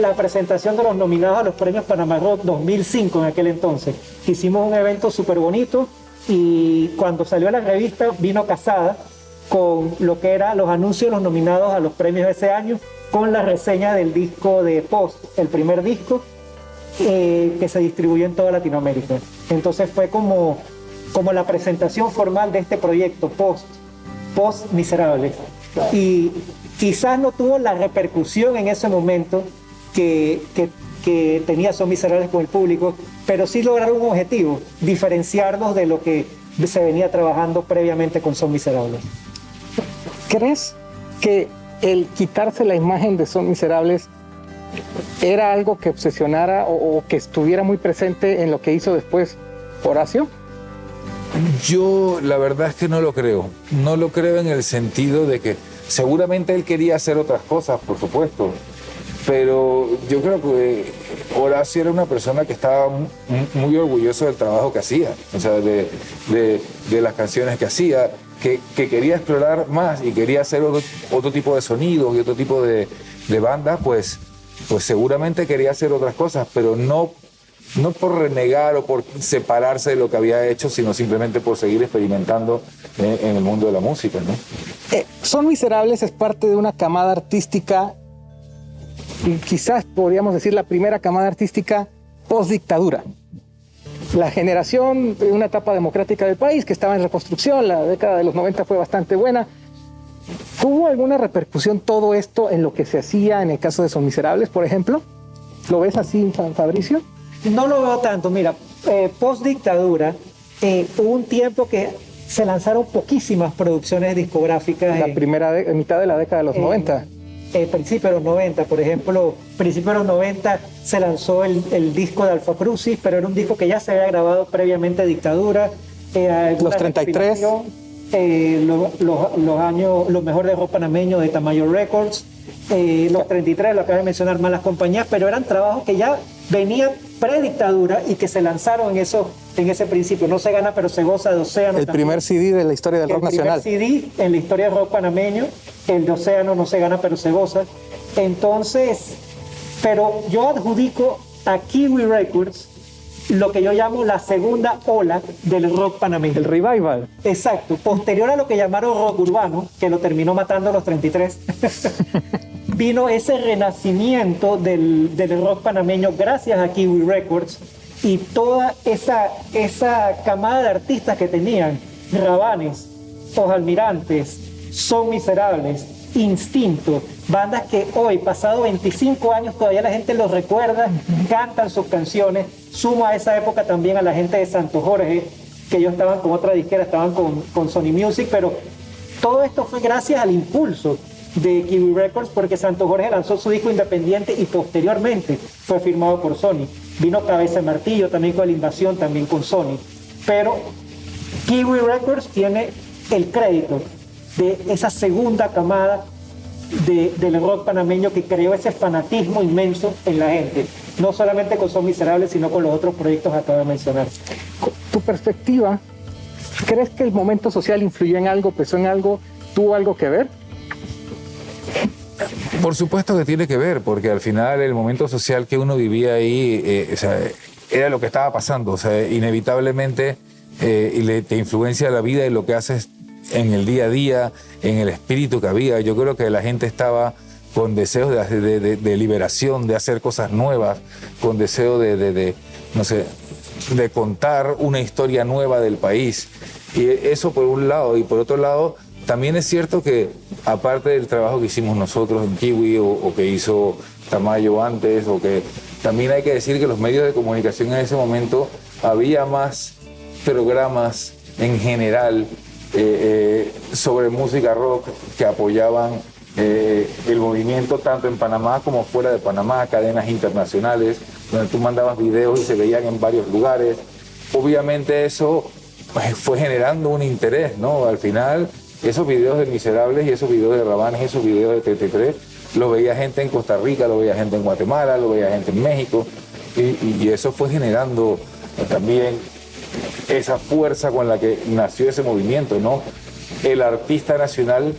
la presentación de los nominados a los premios Panamá Rock 2005 en aquel entonces. Hicimos un evento súper bonito y cuando salió la revista vino casada con lo que eran los anuncios de los nominados a los premios de ese año, con la reseña del disco de Post, el primer disco que se distribuyó en toda Latinoamérica. Entonces fue como la presentación formal de este proyecto Post Miserables. Y quizás no tuvo la repercusión en ese momento que tenía Son Miserables con el público, pero sí lograron un objetivo, diferenciarnos de lo que se venía trabajando previamente con Son Miserables. ¿Crees que el quitarse la imagen de Son Miserables era algo que obsesionara o que estuviera muy presente en lo que hizo después Horacio? Yo la verdad es que no lo creo. No lo creo en el sentido de que seguramente él quería hacer otras cosas, por supuesto, pero yo creo que Horacio era una persona que estaba muy orgulloso del trabajo que hacía, o sea, de las canciones que hacía, que quería explorar más y quería hacer otro tipo de sonidos y otro tipo de bandas, pues seguramente quería hacer otras cosas, pero no por renegar o por separarse de lo que había hecho, sino simplemente por seguir experimentando en el mundo de la música, ¿no? Son Miserables es parte de una camada artística, y quizás podríamos decir la primera camada artística post-dictadura. La generación de una etapa democrática del país que estaba en reconstrucción, la década de los 90 fue bastante buena. ¿Tuvo alguna repercusión todo esto en lo que se hacía en el caso de Son Miserables, por ejemplo? ¿Lo ves así, Fabricio? No lo veo tanto. Mira, post-dictadura hubo un tiempo que se lanzaron poquísimas producciones discográficas. La primera mitad de la década de los 90. Principios de los 90, por ejemplo, principios de los 90 se lanzó el disco de Alfa Crucis, pero era un disco que ya se había grabado previamente de dictadura. Los 33. Los mejores de rock panameño de Tamayo Records. los 33, lo acabas de mencionar, Malas Compañías, pero eran trabajos que ya venían predictadura y que se lanzaron en ese principio. No se gana, pero se goza de Océano. El primer CD de la historia del rock nacional. El primer CD en la historia del rock panameño, el de Océano, No se gana, pero se goza. Entonces, pero yo adjudico a Kiwi Records lo que yo llamo la segunda ola del rock panameño. El revival. Exacto. Posterior a lo que llamaron rock urbano, que lo terminó matando a los 33, vino ese renacimiento del rock panameño gracias a Kiwi Records y toda esa camada de artistas que tenían, Rabanes, Los Almirantes, Son Miserables, Instinto, bandas que hoy, pasado 25 años, todavía la gente los recuerda, cantan sus canciones. Sumo a esa época también a la gente de Santo Jorge, que ellos estaban con otra disquera, estaban con Sony Music, pero todo esto fue gracias al impulso de Kiwi Records, porque Santo Jorge lanzó su disco independiente y posteriormente fue firmado por Sony. Vino Cabeza de Martillo también con La Invasión, también con Sony. Pero Kiwi Records tiene el crédito de esa segunda camada del rock panameño que creó ese fanatismo inmenso en la gente, no solamente con Son Miserables, sino con los otros proyectos que acabo de mencionar. Tu perspectiva, ¿crees que el momento social influyó en algo, pesó en algo, tuvo algo que ver? Por supuesto que tiene que ver, porque al final el momento social que uno vivía ahí era lo que estaba pasando, o sea, inevitablemente te influencia la vida y lo que haces en el día a día, en el espíritu que había. Yo creo que la gente estaba con deseos de liberación, de hacer cosas nuevas, con deseo de contar una historia nueva del país. Y eso por un lado, y por otro lado, también es cierto que aparte del trabajo que hicimos nosotros en Kiwi o que hizo Tamayo antes, o que también hay que decir que los medios de comunicación en ese momento había más programas en general sobre música rock que apoyaban el movimiento tanto en Panamá como fuera de Panamá, cadenas internacionales, donde tú mandabas videos y se veían en varios lugares. Obviamente eso fue generando un interés, ¿no? Al final, esos videos de Miserables y esos videos de Rabanes, esos videos de 33, lo veía gente en Costa Rica, lo veía gente en Guatemala, lo veía gente en México, y eso fue generando también esa fuerza con la que nació ese movimiento, ¿no? El artista nacional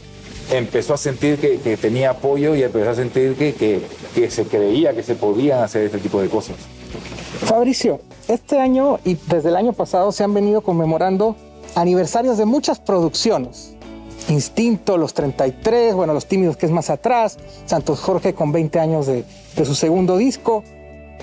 empezó a sentir que tenía apoyo y empezó a sentir que se creía que se podían hacer este tipo de cosas. Fabricio, este año y desde el año pasado se han venido conmemorando aniversarios de muchas producciones. Instinto, los 33, bueno, Los Tímidos, que es más atrás, Santos Jorge con 20 años de su segundo disco.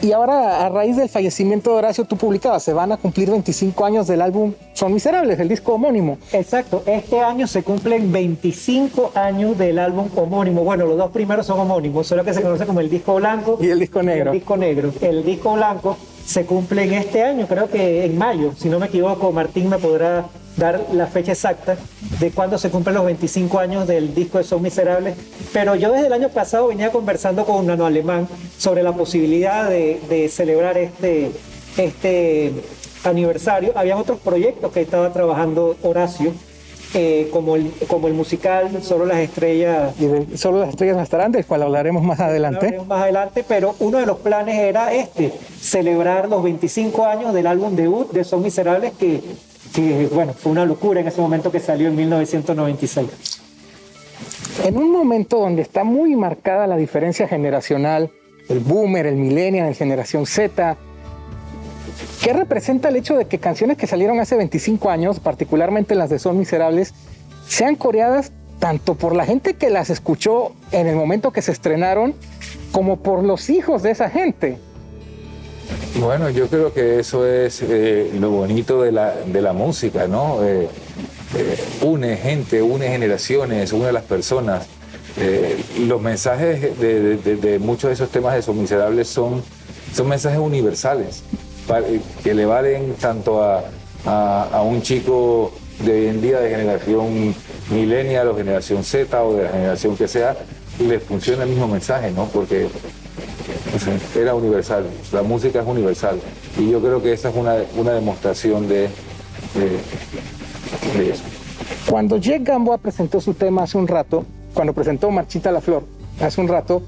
Y ahora, a raíz del fallecimiento de Horacio, tú publicabas, se van a cumplir 25 años del álbum Son Miserables, el disco homónimo. Exacto, este año se cumplen 25 años del álbum homónimo. Bueno, los dos primeros son homónimos, solo que se conoce como el disco blanco y el disco negro. El disco negro. El disco blanco se cumple en este año, creo que en mayo, si no me equivoco. Martín me podrá dar la fecha exacta de cuándo se cumplen los 25 años del disco de Son Miserables, pero yo desde el año pasado venía conversando con un nano alemán sobre la posibilidad de celebrar este aniversario. Habían otros proyectos que estaba trabajando Horacio, como el musical Solo las Estrellas. Y Solo las Estrellas no estarán, del cual hablaremos más adelante. Pero uno de los planes era celebrar los 25 años del álbum debut de Son Miserables, que bueno, fue una locura en ese momento, que salió en 1996. En un momento donde está muy marcada la diferencia generacional, el boomer, el millennial, el generación Z, ¿qué representa el hecho de que canciones que salieron hace 25 años, particularmente las de Son Miserables, sean coreadas tanto por la gente que las escuchó en el momento que se estrenaron, como por los hijos de esa gente? Bueno, yo creo que eso es lo bonito de la música, ¿no? Une gente, une generaciones, une a las personas. Los mensajes de muchos de esos temas de Son Miserables son mensajes universales, que le valen tanto a un chico de hoy en día de generación millennial o generación Z o de la generación que sea, y les funciona el mismo mensaje, ¿no? Porque era universal, la música es universal, y yo creo que esa es una demostración de eso. Cuando Jack Gamboa presentó su tema hace un rato, cuando presentó Marchita la Flor, hace un rato,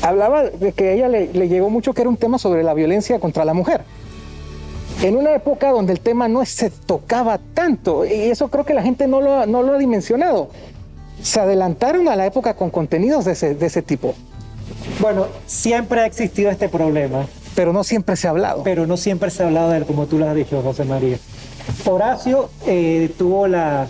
hablaba de que a ella le llegó mucho que era un tema sobre la violencia contra la mujer. En una época donde el tema no se tocaba tanto, y eso creo que la gente no lo ha dimensionado. Se adelantaron a la época con contenidos de ese tipo. Bueno, siempre ha existido este problema. Pero no siempre se ha hablado. Pero no siempre se ha hablado de él, como tú lo has dicho, José María. Horacio tuvo la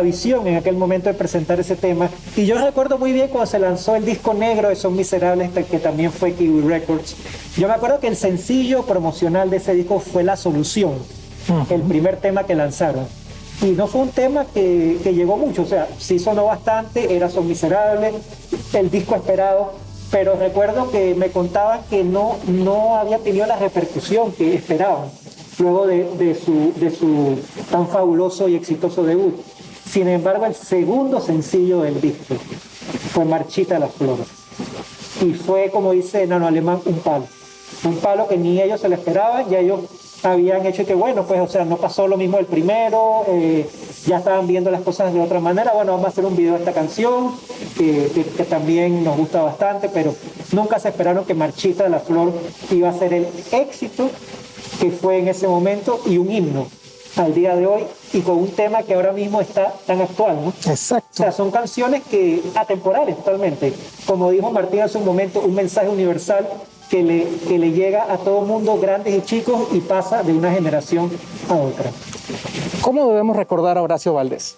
visión en aquel momento de presentar ese tema. Y yo recuerdo muy bien cuando se lanzó el disco negro de Son Miserables, que también fue Kiwi Records. Yo me acuerdo que el sencillo promocional de ese disco fue La Solución, el primer tema que lanzaron. Y no fue un tema que llegó mucho, o sea, sí sonó bastante, era Son Miserables, el disco esperado, pero recuerdo que me contaban que no había tenido la repercusión que esperaban luego de su tan fabuloso y exitoso debut. Sin embargo, el segundo sencillo del disco fue Marchita la Flor. Y fue, como dice Nano Alemán, un palo que ni ellos se lo esperaban, ya ellos habían hecho que bueno, pues o sea, no pasó lo mismo el primero, ya estaban viendo las cosas de otra manera, bueno, vamos a hacer un video de esta canción, que también nos gusta bastante, pero nunca se esperaron que Marchita la Flor iba a ser el éxito que fue en ese momento y un himno al día de hoy y con un tema que ahora mismo está tan actual, ¿no? Exacto. O sea, son canciones atemporales totalmente. Como dijo Martín hace un momento, un mensaje universal que le llega a todo mundo, grandes y chicos, y pasa de una generación a otra. ¿Cómo debemos recordar a Horacio Valdés?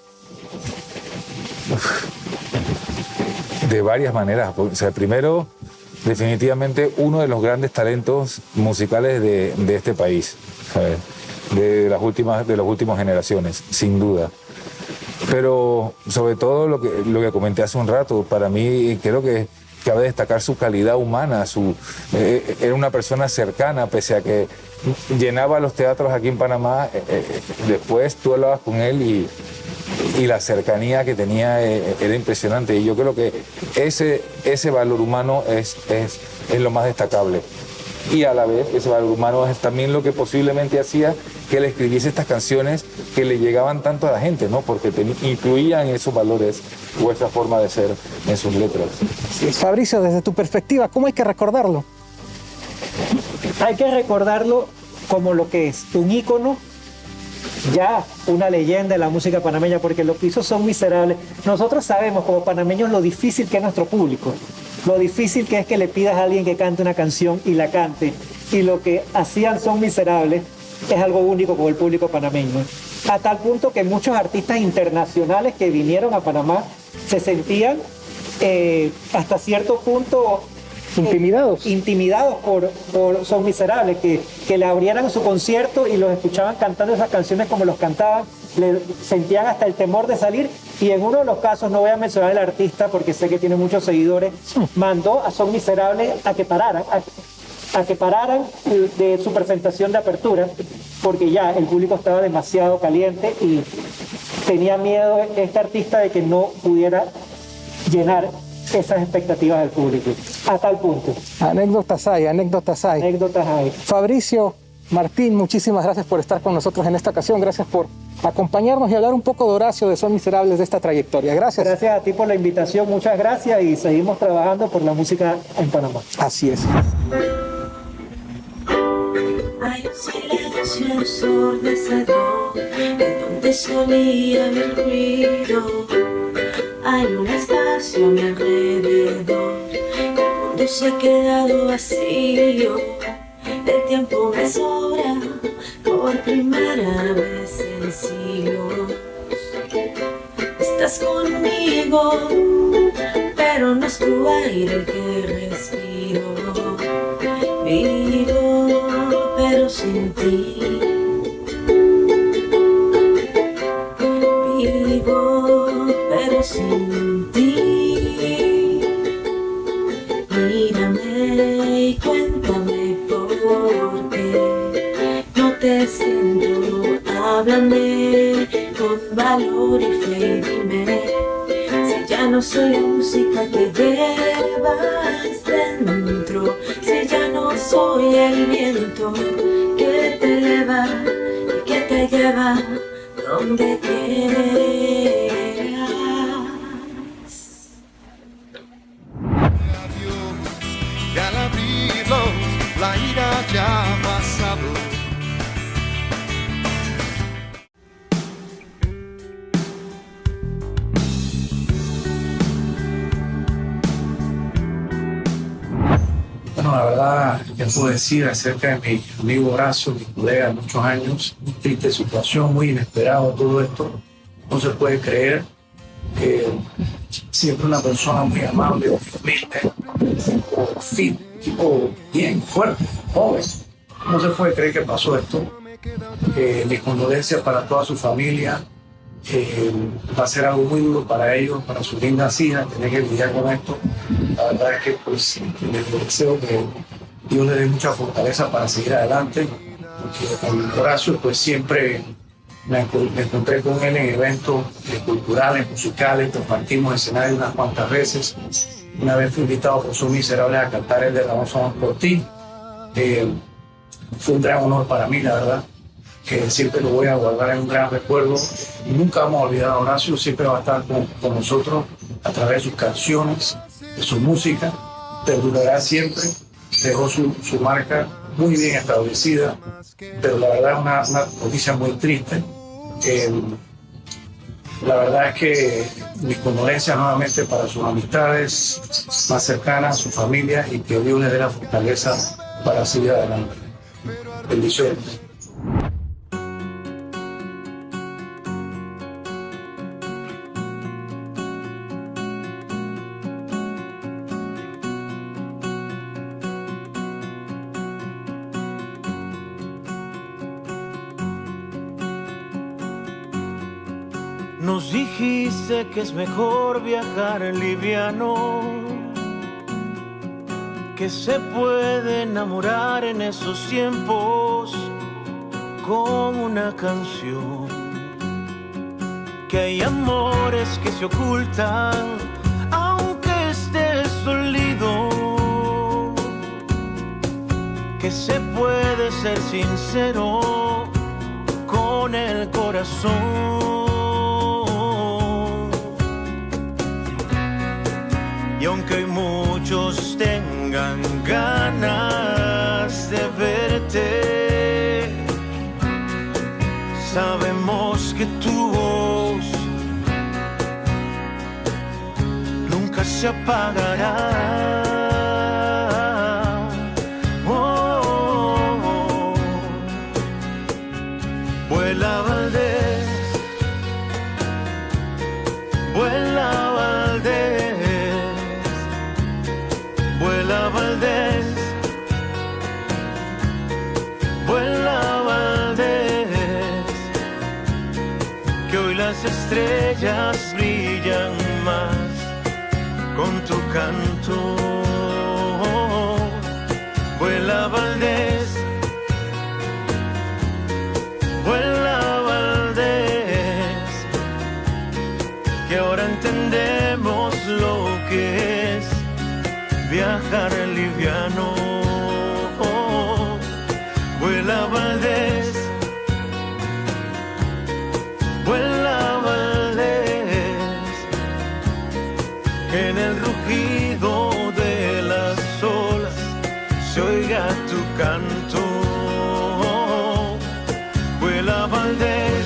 De varias maneras. O sea, primero, definitivamente uno de los grandes talentos musicales de este país, ¿sabes? De las últimas generaciones, sin duda. Pero sobre todo lo que comenté hace un rato, para mí creo que cabe destacar su calidad humana, era una persona cercana, pese a que llenaba los teatros aquí en Panamá, después tú hablabas con él y la cercanía que tenía era impresionante. Y yo creo que ese valor humano es lo más destacable. Y a la vez ese valor humano es también lo que posiblemente hacía que él escribiese estas canciones que le llegaban tanto a la gente, ¿no? Porque incluían esos valores o esa forma de ser en sus letras. Sí. Fabricio, desde tu perspectiva, ¿cómo hay que recordarlo? Hay que recordarlo como lo que es, un ícono, ya una leyenda de la música panameña, porque lo que hizo Son Miserables. Nosotros sabemos como panameños lo difícil que es nuestro público, lo difícil que es que le pidas a alguien que cante una canción y la cante, y lo que hacían Son Miserables es algo único con el público panameño, a tal punto que muchos artistas internacionales que vinieron a Panamá se sentían hasta cierto punto intimidados por Son Miserables, que le abrieran su concierto y los escuchaban cantando esas canciones como los cantaban, le sentían hasta el temor de salir. Y en uno de los casos, no voy a mencionar el artista porque sé que tiene muchos seguidores, mandó a Son Miserables a que pararan de su presentación de apertura, porque ya el público estaba demasiado caliente y tenía miedo este artista de que no pudiera llenar esas expectativas del público, a tal punto. Anécdotas hay. Fabricio, Martín, muchísimas gracias por estar con nosotros en esta ocasión, gracias por acompañarnos y hablar un poco de Horacio, de Son Miserables, de esta trayectoria. Gracias. Gracias a ti por la invitación, muchas gracias, y seguimos trabajando por la música en Panamá. Así es. Hay un silencio ensordecedor en donde solía haber ruido. Hay un espacio a mi alrededor, el mundo se ha quedado vacío. El tiempo me sobra por primera vez en siglos. Estás conmigo, pero no es tu aire el que respiro. Vivo, pero sin ti. Vivo, pero sin ti. Mírame y cuéntame por qué no te siento. Háblame con valor y fe y dime si ya no soy la música que llevas dentro, si ya no soy el viento que te eleva y que te lleva donde quieras. verdad, ¿qué puedo decir acerca de mi amigo Horacio, mi colega de muchos años? Muy triste situación, muy inesperado todo esto. No se puede creer. Siempre una persona muy amable, muy humilde, fit, tipo bien, fuerte, joven. No se puede creer que pasó esto. Mis condolencias para toda su familia. Va a ser algo muy duro para ellos, para sus lindas hijas, tener que lidiar con esto. La verdad es que pues les deseo que Dios les dé mucha fortaleza para seguir adelante. Con Horacio pues siempre me encontré con él en eventos culturales, musicales, compartimos escenario unas cuantas veces. Una vez fui invitado por Son Miserables a cantar el de Derramamos Amor por Ti. Fue un gran honor para mí, la verdad, que siempre lo voy a guardar en un gran recuerdo. Nunca vamos a olvidar a Horacio, siempre va a estar con nosotros a través de sus canciones, de su música, perdurará siempre, dejó su marca muy bien establecida, pero la verdad es una noticia muy triste. La verdad es que mis condolencias nuevamente para sus amistades más cercanas, su familia, y que Dios les dé la fortaleza para seguir adelante. Bendiciones. Nos dijiste que es mejor viajar liviano, que se puede enamorar en esos tiempos con una canción, que hay amores que se ocultan aunque estés dolido, que se puede ser sincero con el corazón. Y aunque hoy muchos tengan ganas de verte, sabemos que tu voz nunca se apagará. Vuela Valdés, vuela Valdés, vuela Valdés, vuela Valdés, que hoy las estrellas brillan más con tu canto. Vuela Valdés, vuela Valdés, que ahora entendemos lo que es viajar liviano. Vuela Valdés, vuela Valdés, que en el rugido de las olas se oiga tu canto. Vuela Valdés,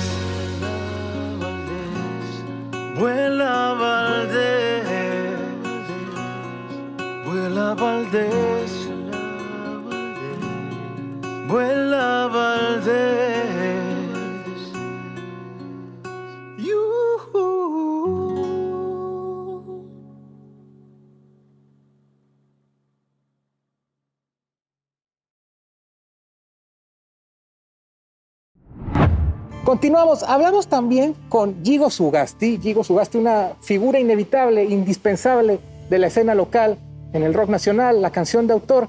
vuela Valdés, vuela Valdés, vuela Valdés. Continuamos, hablamos también con Yigo Zugasti. Yigo Zugasti, una figura inevitable, indispensable de la escena local en el rock nacional, la canción de autor.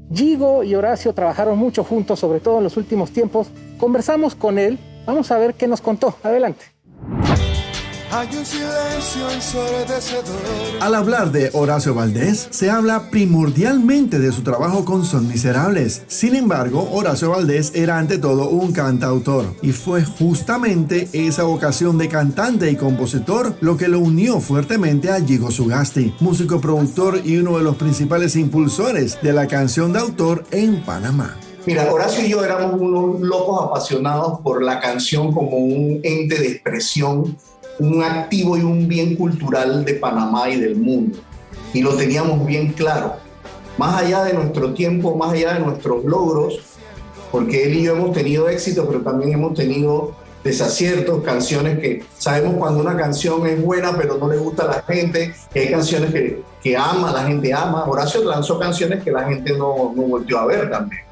Yigo y Horacio trabajaron mucho juntos, sobre todo en los últimos tiempos. Conversamos con él, vamos a ver qué nos contó. Adelante. Hay un silencio ensordecedor. Al hablar de Horacio Valdés, se habla primordialmente de su trabajo con Son Miserables. Sin embargo, Horacio Valdés era ante todo un cantautor, y fue justamente esa vocación de cantante y compositor lo que lo unió fuertemente a Yigo Zugasti, músico productor y uno de los principales impulsores de la canción de autor en Panamá. Mira, Horacio y yo éramos unos locos apasionados por la canción como un ente de expresión, un activo y un bien cultural de Panamá y del mundo. Y lo teníamos bien claro. más allá de nuestro tiempo, más allá de nuestros logros, porque él y yo hemos tenido éxito, pero también hemos tenido desaciertos, canciones que sabemos cuando una canción es buena pero no le gusta a la gente, que hay canciones que la gente ama. Horacio lanzó canciones que la gente no volvió a ver también.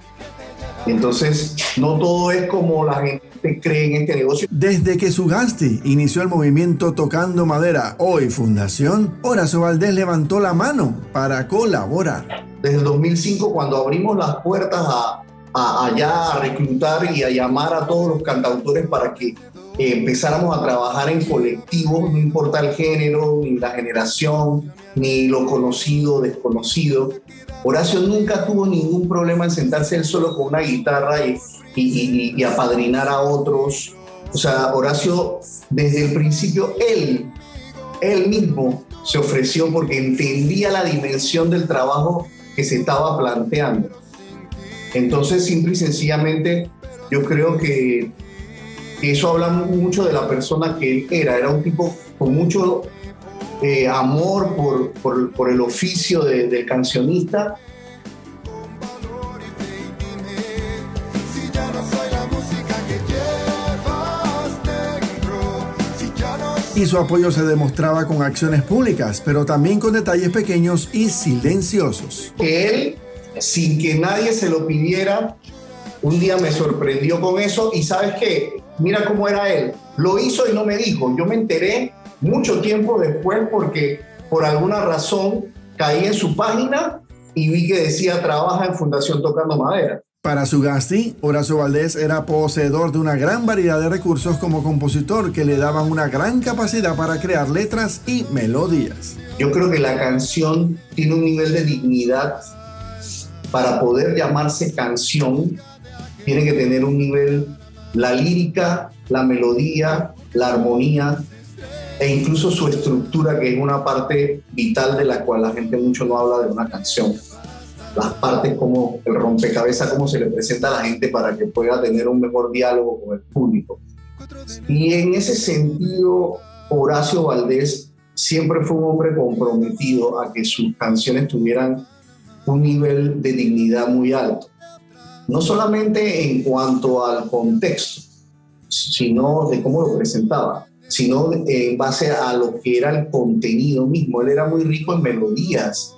Entonces, no todo es como la gente cree en este negocio. Desde que Sugasti inició el movimiento Tocando Madera, hoy Fundación, Horacio Valdés levantó la mano para colaborar. Desde el 2005, cuando abrimos las puertas allá a reclutar y a llamar a todos los cantautores para que empezáramos a trabajar en colectivos, no importa el género, ni la generación, ni lo conocido o desconocido. Horacio nunca tuvo ningún problema en sentarse él solo con una guitarra y apadrinar a otros. O sea, Horacio, desde el principio, él mismo se ofreció porque entendía la dimensión del trabajo que se estaba planteando. Entonces, simple y sencillamente, yo creo que eso habla mucho de la persona que él era. Era un tipo con mucho amor por el oficio del cancionista. Y su apoyo se demostraba con acciones públicas, pero también con detalles pequeños y silenciosos. Él, sin que nadie se lo pidiera, un día me sorprendió con eso. Y ¿sabes qué? Mira cómo era él. Lo hizo y no me dijo. Yo me enteré mucho tiempo después porque por alguna razón caí en su página y vi que decía trabaja en Fundación Tocando Madera. Para Sugasti, Horacio Valdés era poseedor de una gran variedad de recursos como compositor que le daban una gran capacidad para crear letras y melodías. Yo creo que la canción tiene un nivel de dignidad. Para poder llamarse canción, tiene que tener un nivel, la lírica, la melodía, la armonía e incluso su estructura, que es una parte vital de la cual la gente mucho no habla de una canción. Las partes como el rompecabezas, cómo se le presenta a la gente para que pueda tener un mejor diálogo con el público. Y en ese sentido, Horacio Valdés siempre fue un hombre comprometido a que sus canciones tuvieran un nivel de dignidad muy alto. No solamente en cuanto al contexto, sino de cómo lo presentaba, sino en base a lo que era el contenido mismo. Él era muy rico en melodías.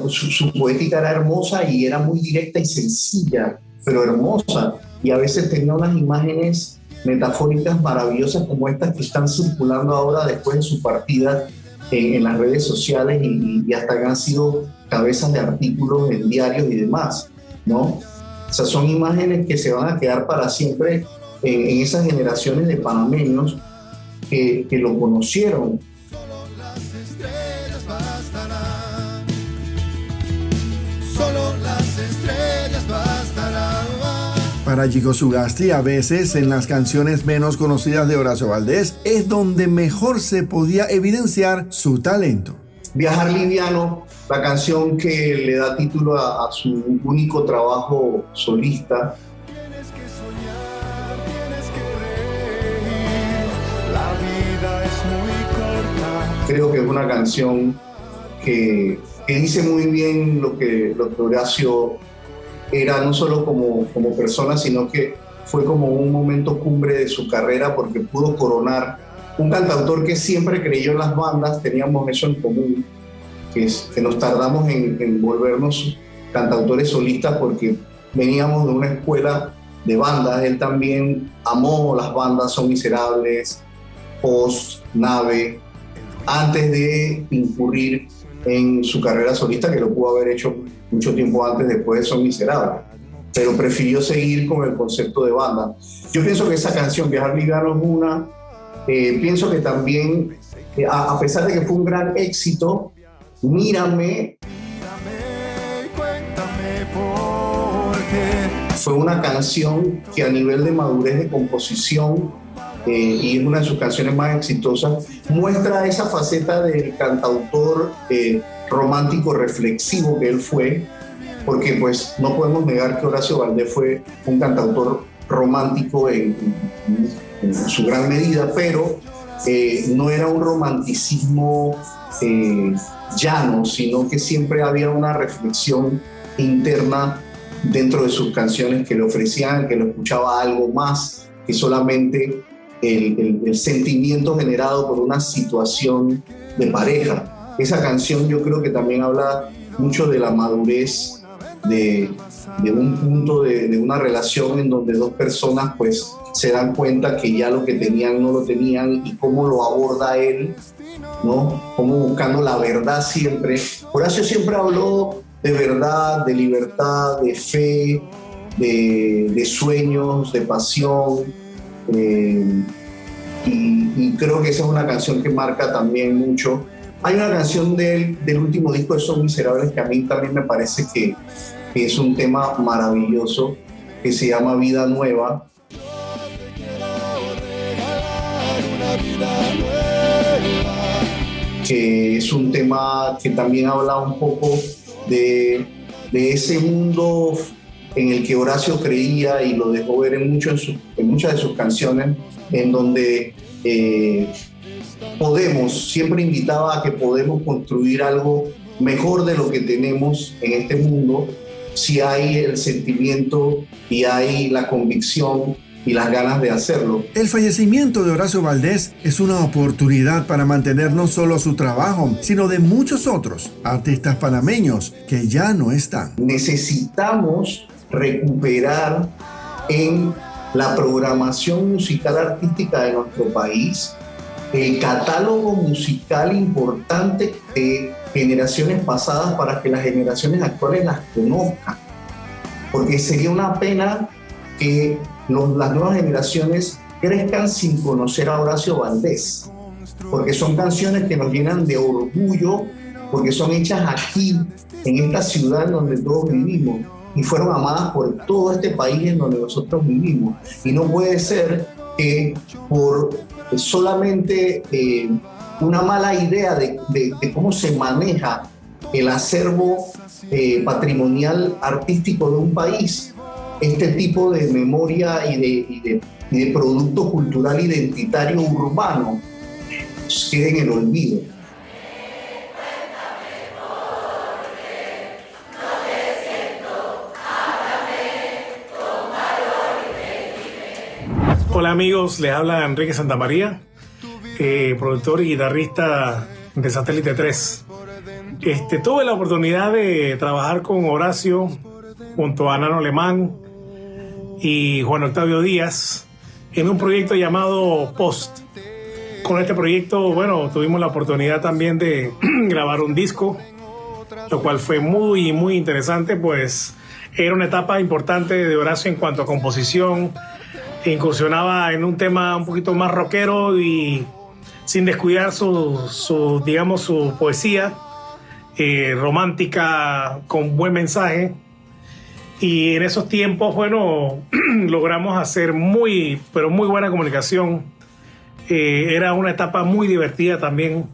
Su poética era hermosa y era muy directa y sencilla, pero hermosa. Y a veces tenía unas imágenes metafóricas maravillosas como estas que están circulando ahora después de su partida en las redes sociales y hasta que han sido cabezas de artículos en diarios y demás, ¿no? O sea, son imágenes que se van a quedar para siempre en esas generaciones de panameños que lo conocieron. Para Chico Sugasti, a veces en las canciones menos conocidas de Horacio Valdés es donde mejor se podía evidenciar su talento. Viajar liviano, la canción que le da título a su único trabajo solista. Tienes que soñar, tienes que reír, la vida es muy corta. Creo que es una canción que dice muy bien lo que Horacio era, no solo como persona, sino que fue como un momento cumbre de su carrera porque pudo coronar un cantautor que siempre creyó en las bandas. Teníamos eso en común, que nos tardamos en volvernos cantautores solistas porque veníamos de una escuela de bandas. Él también amó las bandas, Son Miserables, Post, Nave, antes de incurrir en su carrera solista, que lo pudo haber hecho mucho tiempo antes, después de Son Miserables, pero prefirió seguir con el concepto de banda. Yo pienso que esa canción, Viajar Liviano, es una. Pienso que también, a pesar de que fue un gran éxito, Mírame, Cuéntame por qué. fue una canción que a nivel de madurez de composición, y es una de sus canciones más exitosas, muestra esa faceta del cantautor romántico reflexivo que él fue, porque pues no podemos negar que Horacio Valdés fue un cantautor romántico en su gran medida, pero no era un romanticismo llano, sino que siempre había una reflexión interna dentro de sus canciones que le ofrecían, que lo escuchaba algo más que solamente el sentimiento generado por una situación de pareja. Esa canción yo creo que también habla mucho de la madurez de un punto de una relación en donde dos personas pues se dan cuenta que ya lo que tenían no lo tenían, y cómo lo aborda él, ¿no? Como buscando la verdad siempre. Horacio siempre habló de verdad, de libertad, de fe, de sueños, de pasión. Y creo que esa es una canción que marca también mucho. Hay una canción del último disco de Son Miserables que a mí también me parece que es un tema maravilloso, que se llama Vida Nueva. Que es un tema que también habla un poco de ese mundo en el que Horacio creía, y lo dejó ver en muchas de sus canciones, en donde siempre invitaba a que podemos construir algo mejor de lo que tenemos en este mundo, si hay el sentimiento y hay la convicción y las ganas de hacerlo. El fallecimiento de Horacio Valdés es una oportunidad para mantener no solo su trabajo, sino de muchos otros artistas panameños que ya no están. Necesitamos recuperar en la programación musical artística de nuestro país el catálogo musical importante de generaciones pasadas para que las generaciones actuales las conozcan. Porque sería una pena que las nuevas generaciones crezcan sin conocer a Horacio Valdés, porque son canciones que nos llenan de orgullo, porque son hechas aquí, en esta ciudad en donde todos vivimos, y fueron amadas por todo este país en donde nosotros vivimos. Y no puede ser que por solamente una mala idea de cómo se maneja el acervo patrimonial artístico de un país, este tipo de memoria y de producto cultural identitario urbano quede en el olvido. Hola amigos, les habla Enrique Santamaría, productor y guitarrista de Satélite 3. Tuve la oportunidad de trabajar con Horacio junto a Nano Alemán y Juan Octavio Díaz en un proyecto llamado Post. Con este proyecto, bueno, tuvimos la oportunidad también de grabar un disco, lo cual fue muy, muy interesante, pues era una etapa importante de Horacio en cuanto a composición. Incursionaba en un tema un poquito más rockero y sin descuidar su poesía romántica con buen mensaje. Y en esos tiempos, bueno, logramos hacer muy buena comunicación. Era una etapa muy divertida también.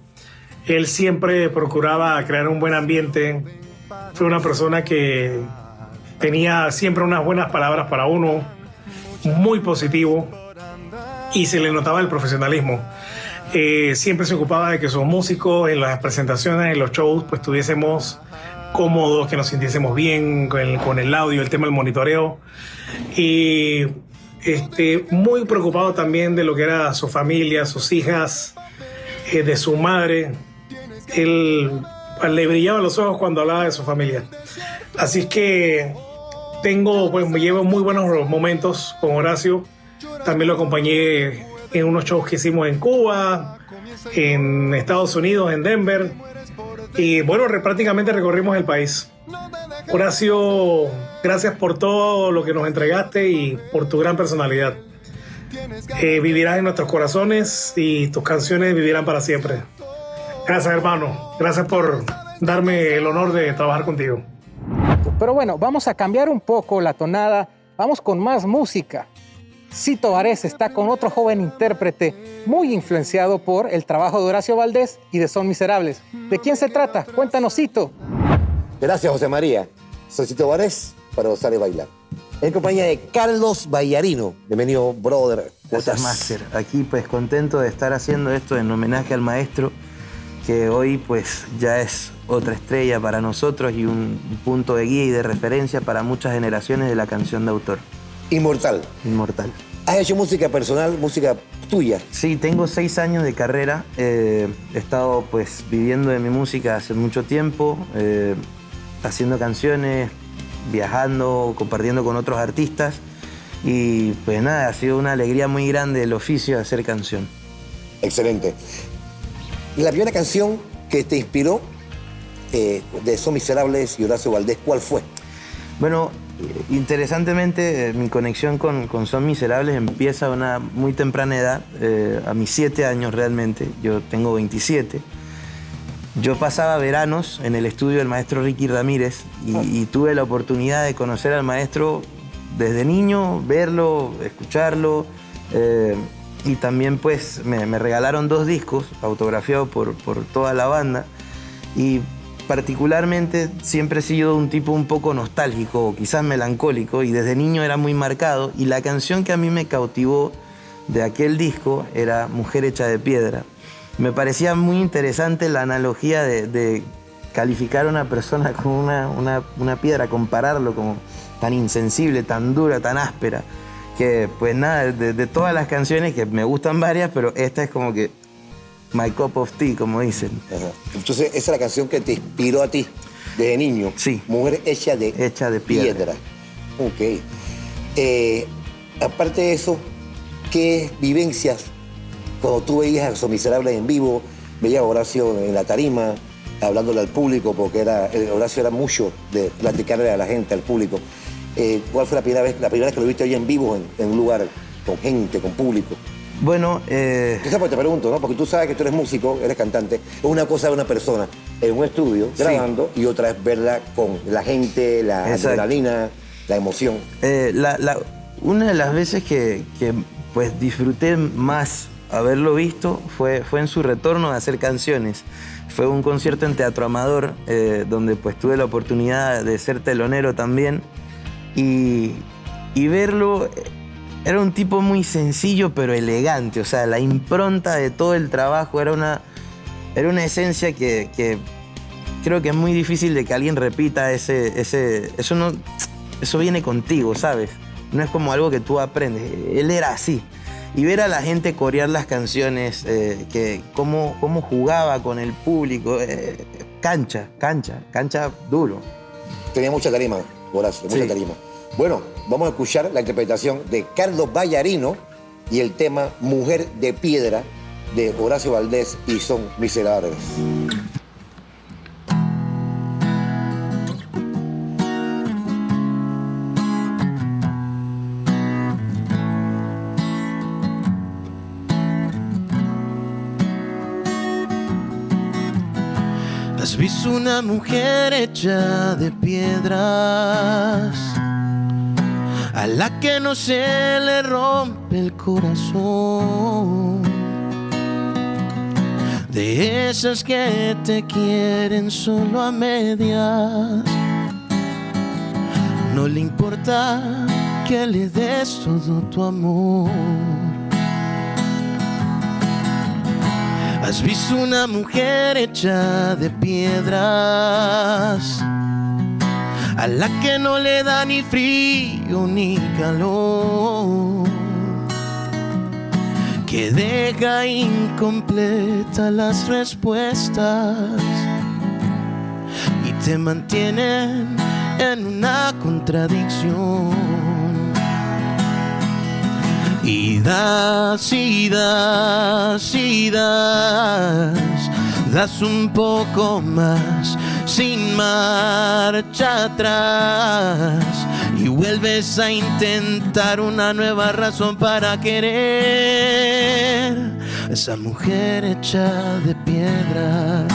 Él siempre procuraba crear un buen ambiente. Fue una persona que tenía siempre unas buenas palabras para uno, muy positivo, y se le notaba el profesionalismo. Siempre se ocupaba de que sus músicos en las presentaciones, en los shows, pues estuviésemos cómodos, que nos sintiésemos bien con el audio, el tema del monitoreo. Y muy preocupado también de lo que era su familia, sus hijas, de su madre. Él le brillaban los ojos cuando hablaba de su familia. Así que me llevo muy buenos momentos con Horacio. También lo acompañé en unos shows que hicimos en Cuba, en Estados Unidos, en Denver. Y bueno, prácticamente recorrimos el país. Horacio, gracias por todo lo que nos entregaste y por tu gran personalidad. Vivirás en nuestros corazones y tus canciones vivirán para siempre. Gracias, hermano. Gracias por darme el honor de trabajar contigo. Pero bueno, vamos a cambiar un poco la tonada. Vamos con más música. Cito Varés está con otro joven intérprete muy influenciado por el trabajo de Horacio Valdés y de Son Miserables. ¿De quién se trata? Cuéntanos, Cito. Gracias, José María. Soy Cito Varés para gozar y bailar. En compañía de Carlos Ballarino. Bienvenido, brother. Master. Aquí pues contento de estar haciendo esto en homenaje al maestro, que hoy pues ya es otra estrella para nosotros y un punto de guía y de referencia para muchas generaciones de la canción de autor. Inmortal. Inmortal. ¿Has hecho música personal, música tuya? Sí, tengo 6 años de carrera. He estado pues viviendo de mi música hace mucho tiempo, haciendo canciones, viajando, compartiendo con otros artistas. Y pues nada, ha sido una alegría muy grande el oficio de hacer canción. Excelente. La primera canción que te inspiró de Son Miserables y Horacio Valdés, ¿cuál fue? Bueno, interesantemente, mi conexión con Son Miserables empieza a una muy temprana edad, a mis 7 años realmente. Yo tengo 27. Yo pasaba veranos en el estudio del maestro Ricky Ramírez y tuve la oportunidad de conocer al maestro desde niño, verlo, escucharlo. Y también pues me regalaron 2 discos autografiados por toda la banda. Y particularmente siempre he sido un tipo un poco nostálgico o quizás melancólico, y desde niño era muy marcado, y la canción que a mí me cautivó de aquel disco era Mujer hecha de piedra. Me parecía muy interesante la analogía de calificar a una persona como una piedra, compararlo como tan insensible, tan dura, tan áspera, que pues nada, de todas las canciones, que me gustan varias, pero esta es como que my cup of tea, como dicen. Ajá. Entonces, esa es la canción que te inspiró a ti desde niño. Sí. Mujer hecha de piedra. Ok. Aparte de eso, ¿qué vivencias cuando tú veías a Son Miserables en vivo, veías a Horacio en la tarima, hablándole al público, porque Horacio era mucho de platicarle a la gente, al público? ¿Cuál fue la primera vez que lo viste hoy en vivo en un lugar con gente, con público? Bueno, Quizás porque te pregunto, ¿no? Porque tú sabes que tú eres músico, eres cantante. Es una cosa de una persona en un estudio grabando, y otra es verla con la gente, la adrenalina, la emoción. Una de las veces que pues disfruté más haberlo visto fue en su retorno de hacer canciones. Fue un concierto en Teatro Amador, donde pues tuve la oportunidad de ser telonero también, y verlo. Era un tipo muy sencillo pero elegante, o sea, la impronta de todo el trabajo era una esencia que creo que es muy difícil de que alguien repita eso viene contigo, ¿sabes? No es como algo que tú aprendes, él era así. Y ver a la gente corear las canciones, cómo jugaba con el público, cancha duro. Tenía mucha tarima, Horacio, mucha tarima. Bueno, vamos a escuchar la interpretación de Carlos Vallarino y el tema Mujer de Piedra de Horacio Valdés y Son Miserables. ¿Has visto una mujer hecha de piedras, a la que no se le rompe el corazón? De esas que te quieren solo a medias, no le importa que le des todo tu amor. ¿Has visto una mujer hecha de piedras, a la que no le da ni frío ni calor, que deja incompletas las respuestas y te mantienen en una contradicción? Y das y das y das un poco más sin marcha atrás, y vuelves a intentar una nueva razón para querer a esa mujer hecha de piedra.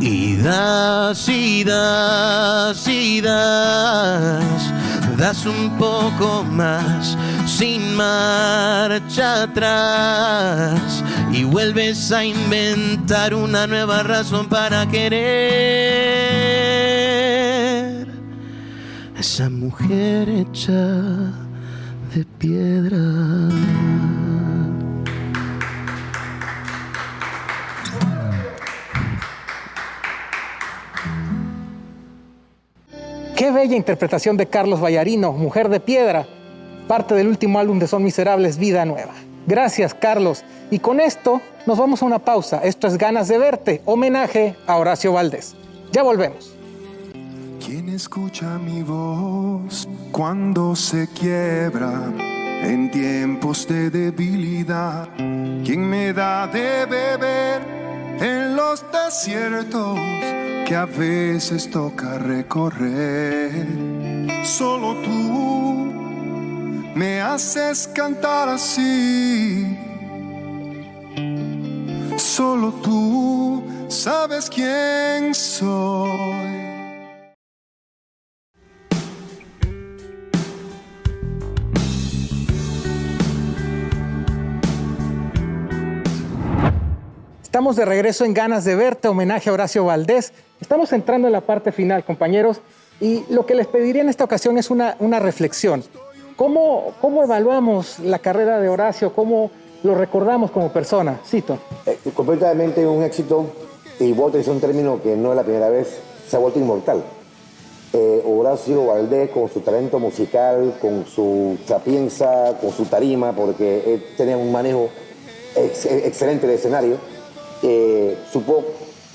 Y das y das y das un poco más sin marcha atrás, y vuelves a inventar una nueva razón para querer a esa mujer hecha de piedra. Qué bella interpretación de Carlos Vallarino, Mujer de Piedra, parte del último álbum de Son Miserables, Vida Nueva. Gracias, Carlos. Y con esto nos vamos a una pausa. Esto es Ganas de Verte, homenaje a Horacio Valdés. Ya volvemos. ¿Quién escucha mi voz cuando se quiebra en tiempos de debilidad? ¿Quién me da de beber en los desiertos que a veces toca recorrer? Solo tú me haces cantar así. Solo tú sabes quién soy. Estamos de regreso en Ganas de Verte, homenaje a Horacio Valdés. Estamos entrando en la parte final, compañeros, y lo que les pediría en esta ocasión es una reflexión. ¿Cómo evaluamos la carrera de Horacio? ¿Cómo lo recordamos como persona? Cito. Completamente un éxito, y voy a utilizar un término que no es la primera vez, se ha vuelto inmortal. Horacio Valdés, con su talento musical, con su sapienza, con su tarima, porque él tenía un manejo excelente de escenario, supo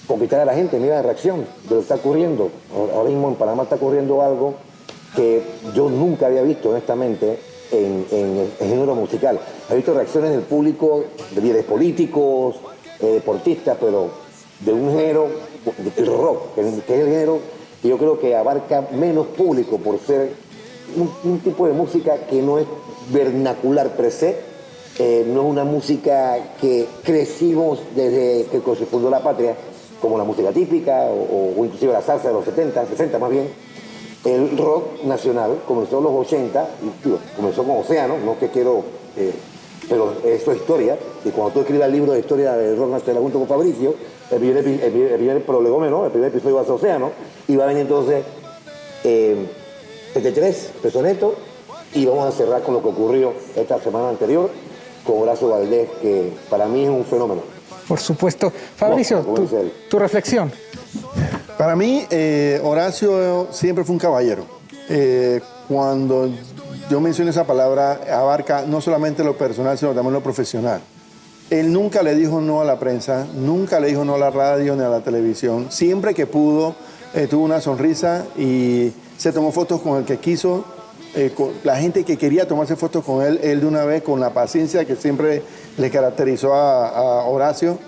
conquistar a la gente. Mira la reacción de lo que está ocurriendo. Ahora mismo en Panamá está ocurriendo algo que yo nunca había visto, honestamente, en el género musical. He visto reacciones del público, de líderes políticos, deportistas, pero de un género, el rock, que es el género que yo creo que abarca menos público por ser un tipo de música que no es vernacular per se. No es una música que crecimos desde que se fundó la patria, como la música típica o inclusive la salsa de los 70, 60 más bien. El rock nacional comenzó en los 80, y comenzó con Océano, no que quiero, pero eso es historia. Y cuando tú escribas el libro de historia del rock nacional junto con Fabricio, el primer prolegómeno, el primer episodio va a ser Océano, y va a venir entonces 73, Pesoneto, y vamos a cerrar con lo que ocurrió esta semana anterior, con Horacio Valdés, que para mí es un fenómeno. Por supuesto. Fabricio, tu reflexión. Para mí, Horacio siempre fue un caballero. Cuando yo menciono esa palabra, abarca no solamente lo personal, sino también lo profesional. Él nunca le dijo no a la prensa, nunca le dijo no a la radio ni a la televisión. Siempre que pudo, tuvo una sonrisa y se tomó fotos con el que quiso. Con la gente que quería tomarse fotos con él de una vez, con la paciencia que siempre le caracterizó a Horacio.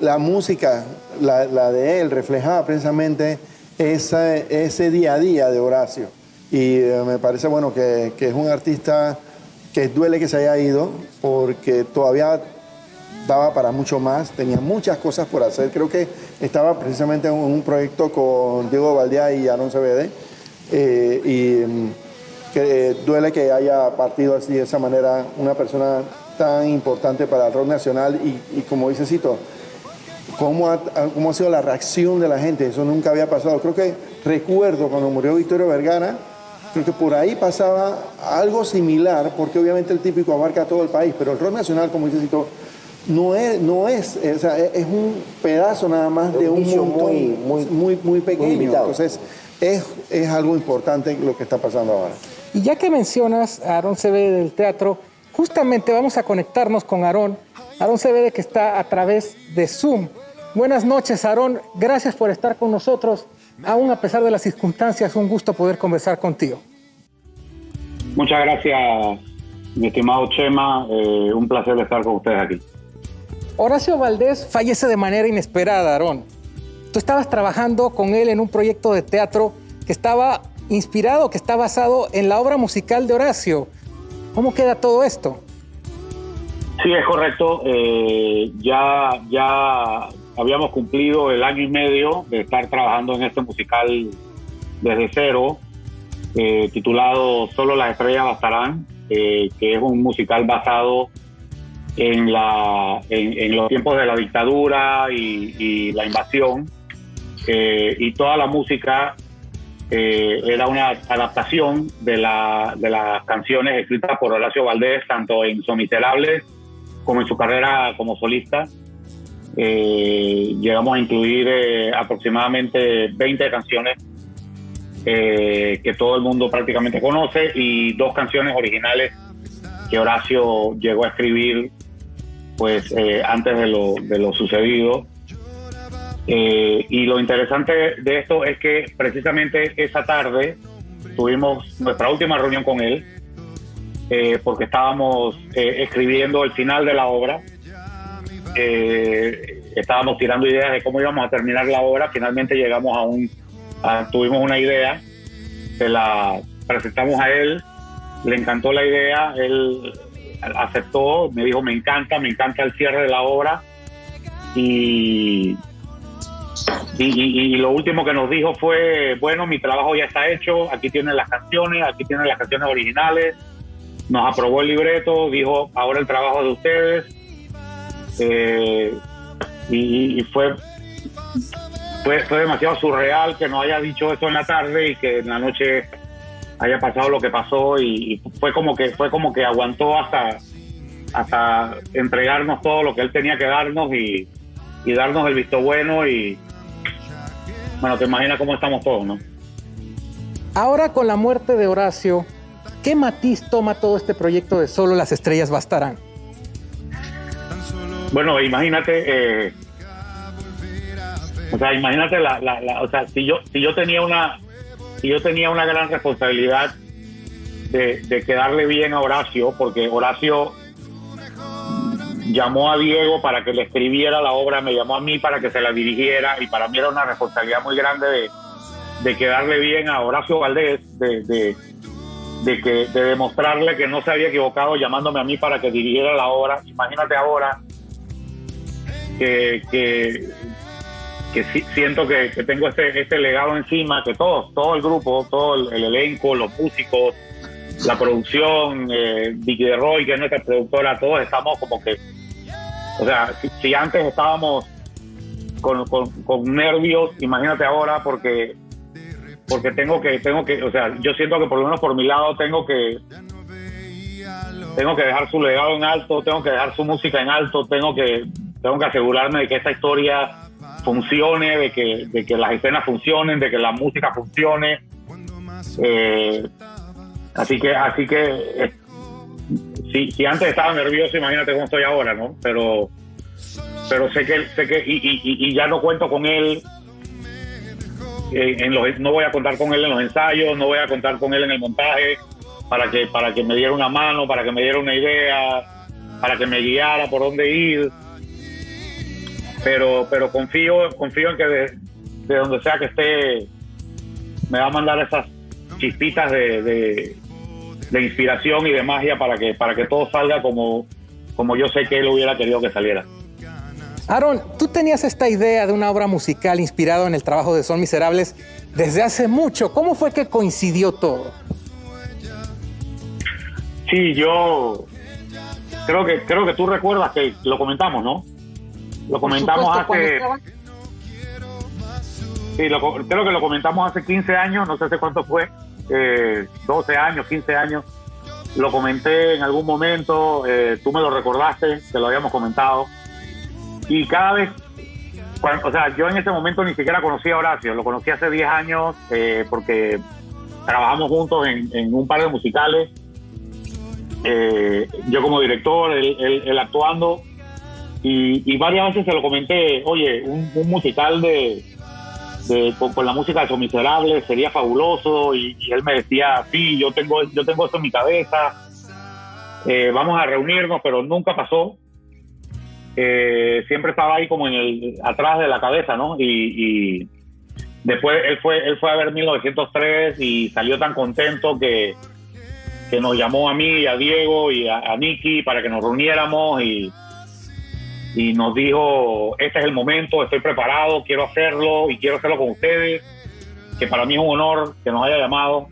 La música, la de él, reflejaba precisamente ese día a día de Horacio. Y me parece bueno que es un artista que duele que se haya ido, porque todavía daba para mucho más, tenía muchas cosas por hacer. Creo que estaba precisamente en un proyecto con Diego Valdés y Aarón Cebede, que duele que haya partido así de esa manera una persona tan importante para el rock nacional y como dice Cito, cómo ha sido la reacción de la gente. Eso nunca había pasado. Creo que recuerdo cuando murió Victorio Vergara, creo que por ahí pasaba algo similar, porque obviamente el típico abarca a todo el país, pero el rock nacional, como dice Cito, no es un pedazo nada más de un montón muy pequeño. Entonces es algo importante lo que está pasando ahora. Y ya que mencionas a Aarón Cebede del teatro, justamente vamos a conectarnos con Aarón Cebede, que está a través de Zoom. Buenas noches, Aarón. Gracias por estar con nosotros. Aún a pesar de las circunstancias, un gusto poder conversar contigo. Muchas gracias, mi estimado Chema. Un placer estar con ustedes aquí. Horacio Valdés fallece de manera inesperada, Aarón. Tú estabas trabajando con él en un proyecto de teatro que estaba inspirado, que está basado en la obra musical de Horacio. ¿Cómo queda todo esto? Sí, es correcto. Ya habíamos cumplido el año y medio de estar trabajando en este musical desde cero, titulado Solo las estrellas bastarán, que es un musical basado en los tiempos de la dictadura y la invasión, y toda la música era una adaptación de las canciones escritas por Horacio Valdés, tanto en Son Miserables como en su carrera como solista. Llegamos a incluir aproximadamente 20 canciones que todo el mundo prácticamente conoce, y 2 canciones originales que Horacio llegó a escribir pues antes de lo sucedido. Y lo interesante de esto es que precisamente esa tarde tuvimos nuestra última reunión con él, porque estábamos escribiendo el final de la obra. Estábamos tirando ideas de cómo íbamos a terminar la obra. Finalmente llegamos tuvimos una idea, se la presentamos a él, le encantó la idea, él aceptó, me dijo me encanta el cierre de la obra, y lo último que nos dijo fue, bueno, mi trabajo ya está hecho, aquí tienen las canciones originales. Nos aprobó el libreto, dijo, ahora el trabajo de ustedes. Y fue demasiado surreal que nos haya dicho eso en la tarde y que en la noche haya pasado lo que pasó, y fue como que aguantó hasta entregarnos todo lo que él tenía que darnos y darnos el visto bueno. Y bueno, te imaginas cómo estamos todos, ¿no? Ahora, con la muerte de Horacio, ¿qué matiz toma todo este proyecto de Solo las estrellas bastarán? Bueno, imagínate, imagínate si yo tenía una gran responsabilidad de quedarle bien a Horacio, porque Horacio llamó a Diego para que le escribiera la obra, me llamó a mí para que se la dirigiera, y para mí era una responsabilidad muy grande de quedarle bien a Horacio Valdés, de demostrarle que no se había equivocado llamándome a mí para que dirigiera la obra. Imagínate ahora que siento que tengo este legado encima, que todo el grupo, todo el elenco, los músicos, la producción, Vicky de Roy, que es nuestra productora, todos estamos como que, o sea, si antes estábamos con nervios, imagínate ahora, porque tengo que, o sea, yo siento que por lo menos por mi lado tengo que dejar su legado en alto, tengo que dejar su música en alto, tengo que asegurarme de que esta historia funcione, de que las escenas funcionen, de que la música funcione. Así que si antes estaba nervioso, imagínate cómo estoy ahora, ¿no? Pero sé que y ya no cuento con él. No voy a contar con él en los ensayos, no voy a contar con él en el montaje para que me diera una mano, para que me diera una idea, para que me guiara por dónde ir. Pero confío en que de donde sea que esté me va a mandar esas chispitas de inspiración y de magia para que todo salga como yo sé que él hubiera querido que saliera. Aaron, tú tenías esta idea de una obra musical inspirada en el trabajo de Son Miserables desde hace mucho. ¿Cómo fue que coincidió todo? Sí, yo creo que tú recuerdas que lo comentamos, ¿no? Lo comentamos hace... Sí, creo que lo comentamos hace 15 años, no sé hace cuánto fue, 12 años, 15 años. Lo comenté en algún momento, tú me lo recordaste, te lo habíamos comentado. Y cada vez, o sea, yo en ese momento ni siquiera conocía a Horacio, lo conocí hace 10 años porque trabajamos juntos en un par de musicales, yo como director, él actuando, y varias veces se lo comenté, oye, un musical con la música de Son Miserables sería fabuloso, y él me decía, sí, yo tengo esto en mi cabeza, vamos a reunirnos, pero nunca pasó. Siempre estaba ahí como atrás de la cabeza, ¿no? Y después él fue a ver 1903 y salió tan contento que nos llamó a mí y a Diego y a Nicky para que nos reuniéramos y nos dijo, este es el momento, estoy preparado, quiero hacerlo y quiero hacerlo con ustedes, que para mí es un honor que nos haya llamado.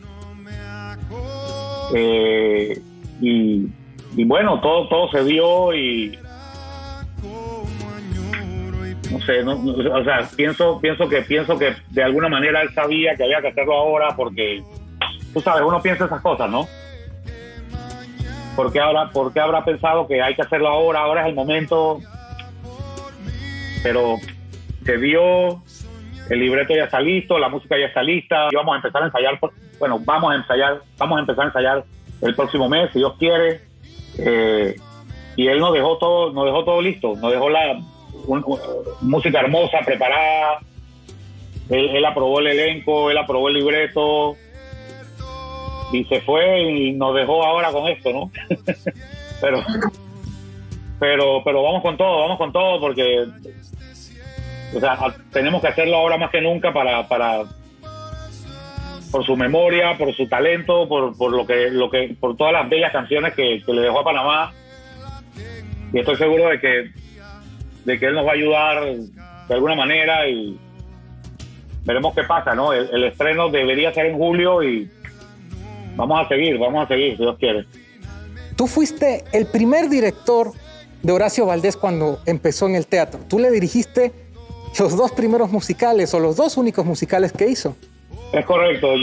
Y bueno, todo se dio y no sé, o sea, pienso que de alguna manera él sabía que había que hacerlo ahora porque, tú sabes, uno piensa esas cosas, ¿no? ¿Por qué habrá pensado que hay que hacerlo ahora? Ahora es el momento. Pero se dio, el libreto ya está listo, la música ya está lista, y vamos a empezar a ensayar, vamos a empezar a ensayar el próximo mes, si Dios quiere. Y él nos dejó todo listo, nos dejó música hermosa, preparada. Él aprobó el elenco, él aprobó el libreto, y se fue y nos dejó ahora con esto, ¿no? pero vamos con todo porque, o sea, tenemos que hacerlo ahora más que nunca por su memoria, por su talento, por todas las bellas canciones que le dejó a Panamá. Y estoy seguro de que él nos va a ayudar de alguna manera y veremos qué pasa, ¿no? El estreno debería ser en julio y vamos a seguir, si Dios quiere. Tú fuiste el primer director de Horacio Valdés cuando empezó en el teatro. Tú le dirigiste los 2 primeros musicales o los 2 únicos musicales que hizo. Es correcto,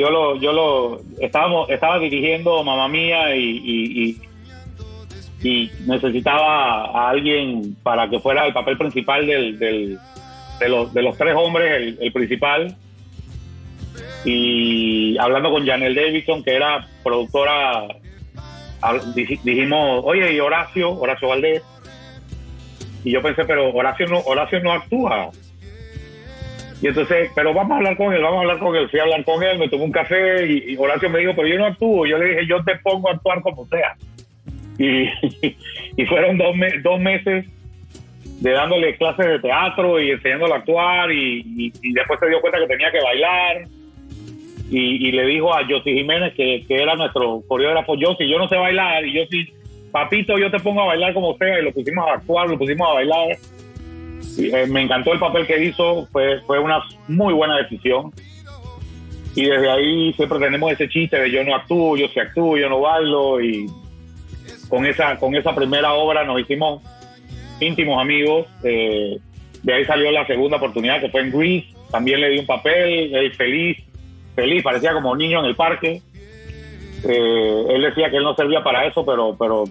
estaba dirigiendo Mamma Mía y necesitaba a alguien para que fuera el papel principal de los 3 hombres, el principal. Y hablando con Janelle Davidson, que era productora, dijimos, oye, y Horacio Valdés. Y yo pensé, pero Horacio no actúa. Y entonces, pero vamos a hablar con él. Fui a hablar con él, me tomé un café y Horacio me dijo, pero yo no actúo. Yo le dije, yo te pongo a actuar como sea. Y fueron 2 meses de dándole clases de teatro y enseñándole a actuar y después se dio cuenta que tenía que bailar y le dijo a Yossi Jiménez, que era nuestro coreógrafo, Yossi, yo no sé bailar, y Yossi, papito, yo te pongo a bailar como sea, y lo pusimos a actuar, lo pusimos a bailar. Me encantó el papel que hizo, fue una muy buena decisión. Y desde ahí siempre tenemos ese chiste de yo no actúo, yo sí actúo, yo no bailo, y con esa primera obra nos hicimos íntimos amigos. De ahí salió la segunda oportunidad, que fue en Grease, también le di un papel, él feliz, parecía como un niño en el parque. Él decía que él no servía para eso, pero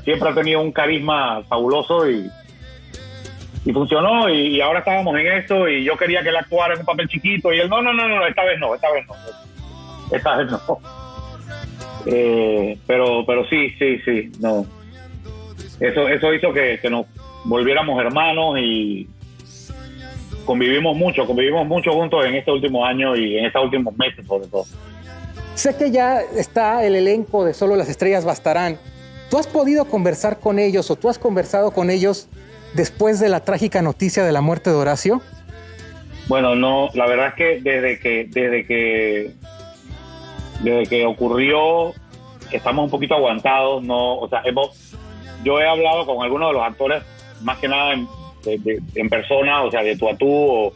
siempre ha tenido un carisma fabuloso y funcionó, y ahora estábamos en esto y yo quería que él actuara en un papel chiquito y él no, esta vez no. Pero sí, no. Eso hizo que nos volviéramos hermanos y convivimos mucho juntos en este último año y en estos últimos meses sobre todo. Sé que ya está el elenco de Solo las Estrellas Bastarán. ¿Tú has podido conversar con ellos o tú has conversado con ellos después de la trágica noticia de la muerte de Horacio? Bueno, no, la verdad es que desde que ocurrió estamos un poquito aguantados, no, o sea, yo he hablado con algunos de los actores más que nada en persona, o sea, de tú a tú,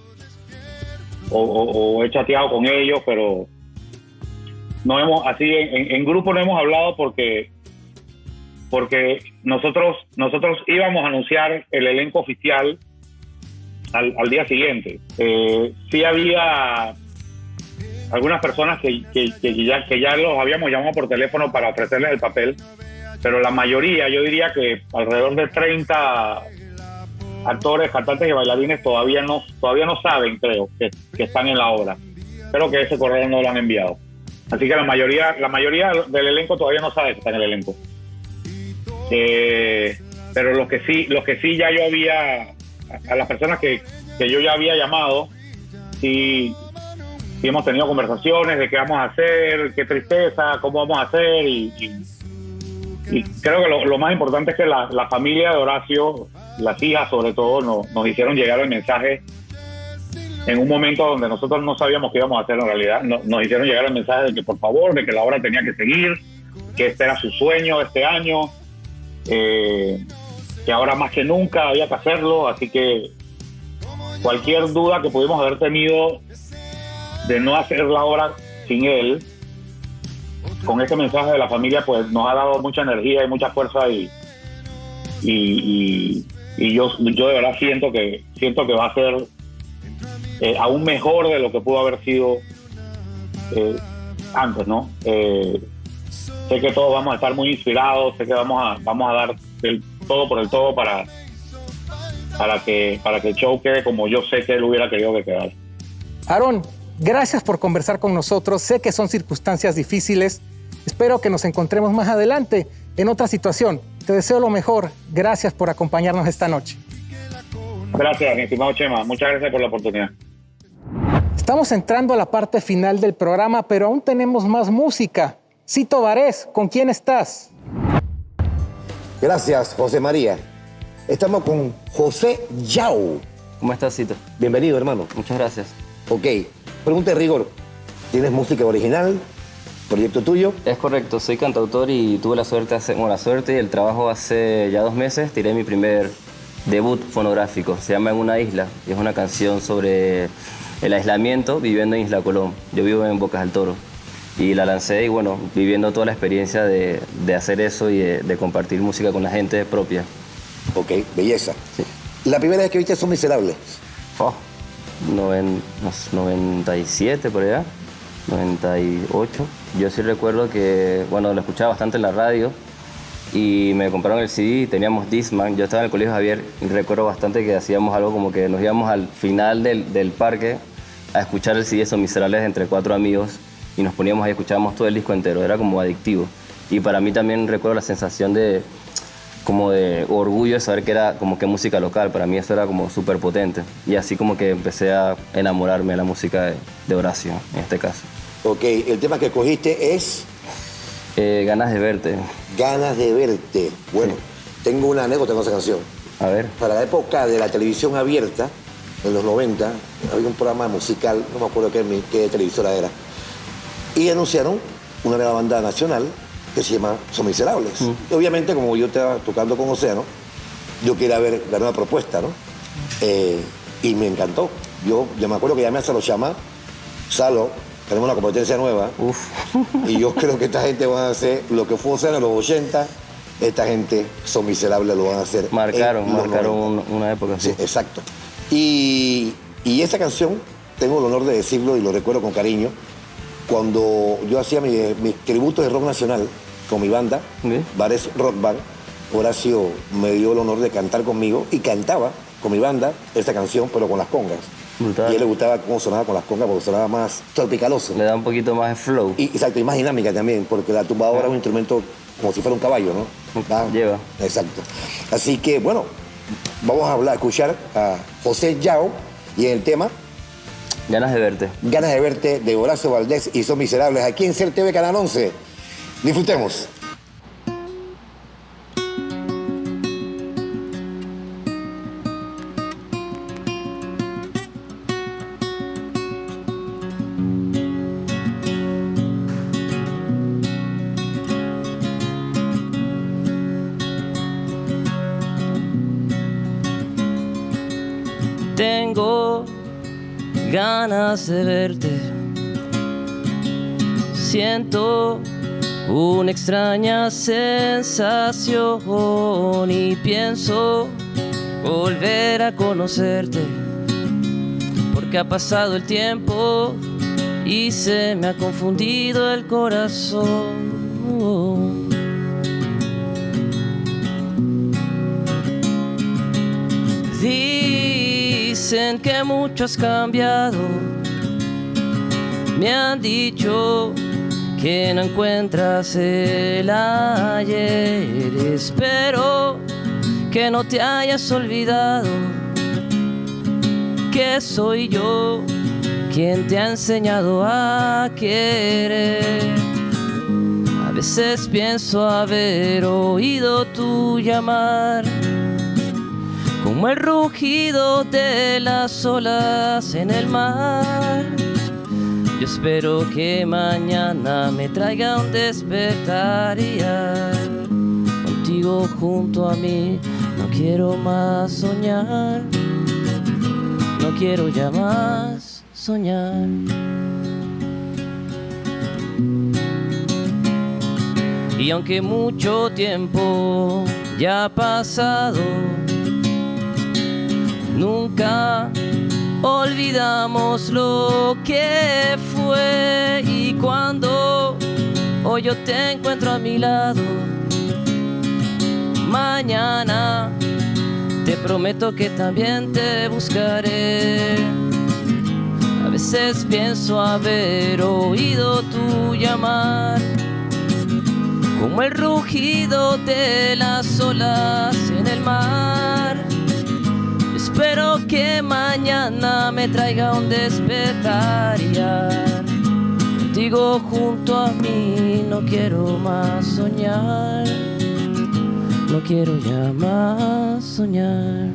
o he chateado con ellos, pero no hemos, así en grupo no hemos hablado porque nosotros íbamos a anunciar el elenco oficial al día siguiente. Sí había algunas personas que ya los habíamos llamado por teléfono para ofrecerles el papel, pero la mayoría, yo diría que alrededor de 30 actores, cantantes y bailarines todavía no saben, creo, que están en la obra. Creo que ese correo no lo han enviado. Así que la mayoría del elenco todavía no sabe que está en el elenco. Pero los que sí ya yo había, a las personas que yo ya había llamado, sí hemos tenido conversaciones de qué vamos a hacer, qué tristeza, cómo vamos a hacer, y creo que lo más importante es que la familia de Horacio, las hijas sobre todo, nos hicieron llegar el mensaje en un momento donde nosotros no sabíamos qué íbamos a hacer en realidad. Nos hicieron llegar el mensaje de que por favor, de que la obra tenía que seguir, que este era su sueño este año, que ahora más que nunca había que hacerlo, así que cualquier duda que pudimos haber tenido de no hacer la obra sin él, con este mensaje de la familia, pues nos ha dado mucha energía y mucha fuerza y y yo de verdad siento que va a ser aún mejor de lo que pudo haber sido antes, ¿no? Sé que todos vamos a estar muy inspirados, sé que vamos a dar el todo por el todo para que el show quede como yo sé que él hubiera querido que quedara. Aarón, gracias por conversar con nosotros. Sé que son circunstancias difíciles. Espero que nos encontremos más adelante en otra situación. Te deseo lo mejor. Gracias por acompañarnos esta noche. Gracias, mi estimado Chema. Muchas gracias por la oportunidad. Estamos entrando a la parte final del programa, pero aún tenemos más música. Cito Varés, ¿con quién estás? Gracias, José María. Estamos con José Yao. ¿Cómo estás, Cito? Bienvenido, hermano. Muchas gracias. Ok, pregunta de rigor. ¿Tienes música original? ¿Proyecto tuyo? Es correcto, soy cantautor y tuve la suerte y el trabajo hace ya 2 meses. Tiré mi primer debut fonográfico. Se llama En una isla. Y es una canción sobre el aislamiento viviendo en Isla Colón. Yo vivo en Bocas del Toro. Y la lancé y bueno, viviendo toda la experiencia de hacer eso y de compartir música con la gente propia. Ok, belleza. Sí. ¿La primera vez que viste Son Miserables? 97 por allá, 98. Yo sí recuerdo que, bueno, lo escuchaba bastante en la radio y me compraron el CD, teníamos Discman. Yo estaba en el Colegio Javier y recuerdo bastante que hacíamos algo como que nos íbamos al final del parque a escuchar el CD de Son Miserables entre 4 amigos y nos poníamos ahí, escuchábamos todo el disco entero, era como adictivo. Y para mí también recuerdo la sensación de orgullo de saber que era como que música local. Para mí eso era como súper potente. Y así como que empecé a enamorarme de la música de Horacio, en este caso. Ok, el tema que escogiste es... Ganas de verte. Ganas de verte. Bueno, sí. Tengo una anécdota con esa canción. A ver. Para la época de la televisión abierta, en los 90, había un programa musical, no me acuerdo qué televisora era, y anunciaron una nueva banda nacional que se llama Son Miserables. Y obviamente, como yo estaba tocando con Océano, yo quería ver la nueva propuesta, ¿no? Y me encantó. Yo me acuerdo que llamé a Salo Chama, Salo, tenemos una competencia nueva. Y yo creo que esta gente va a hacer lo que fue Océano en los 80, esta gente Son Miserables lo van a hacer. Marcaron una época así. Sí, exacto. Y esa canción, tengo el honor de decirlo y lo recuerdo con cariño, cuando yo hacía mis tributos de rock nacional con mi banda, Varés Rock Band, Horacio me dio el honor de cantar conmigo y cantaba con mi banda esa canción, pero con las congas. Brutal. Y a él le gustaba cómo sonaba con las congas porque sonaba más tropicaloso. Le da un poquito más de flow. Exacto, y más dinámica también, porque la tumbadora es un instrumento como si fuera un caballo, ¿no? Lleva. Exacto. Así que, bueno, vamos a escuchar a José Yao y el tema... Ganas de verte. Ganas de verte, de Horacio Valdés y Son Miserables, aquí en CERTV Canal 11. Disfrutemos. Tengo ganas de verte, siento una extraña sensación y pienso volver a conocerte, porque ha pasado el tiempo y se me ha confundido el corazón. Dicen que mucho has cambiado, me han dicho que no encuentras el ayer. Espero que no te hayas olvidado que soy yo quien te ha enseñado a querer. A veces pienso haber oído tu llamar, como el rugido de las olas en el mar. Yo espero que mañana me traiga un despertar y contigo junto a mí. No quiero más soñar, no quiero ya más soñar. Y aunque mucho tiempo ya ha pasado, Nunca olvidamos lo que fue, y cuando hoy yo te encuentro a mi lado, mañana te prometo que también te buscaré. A veces pienso haber oído tu llamar, como el rugido de las olas en el mar. Espero que mañana me traiga un despertar. Contigo junto a mí no quiero más soñar. No quiero ya más soñar.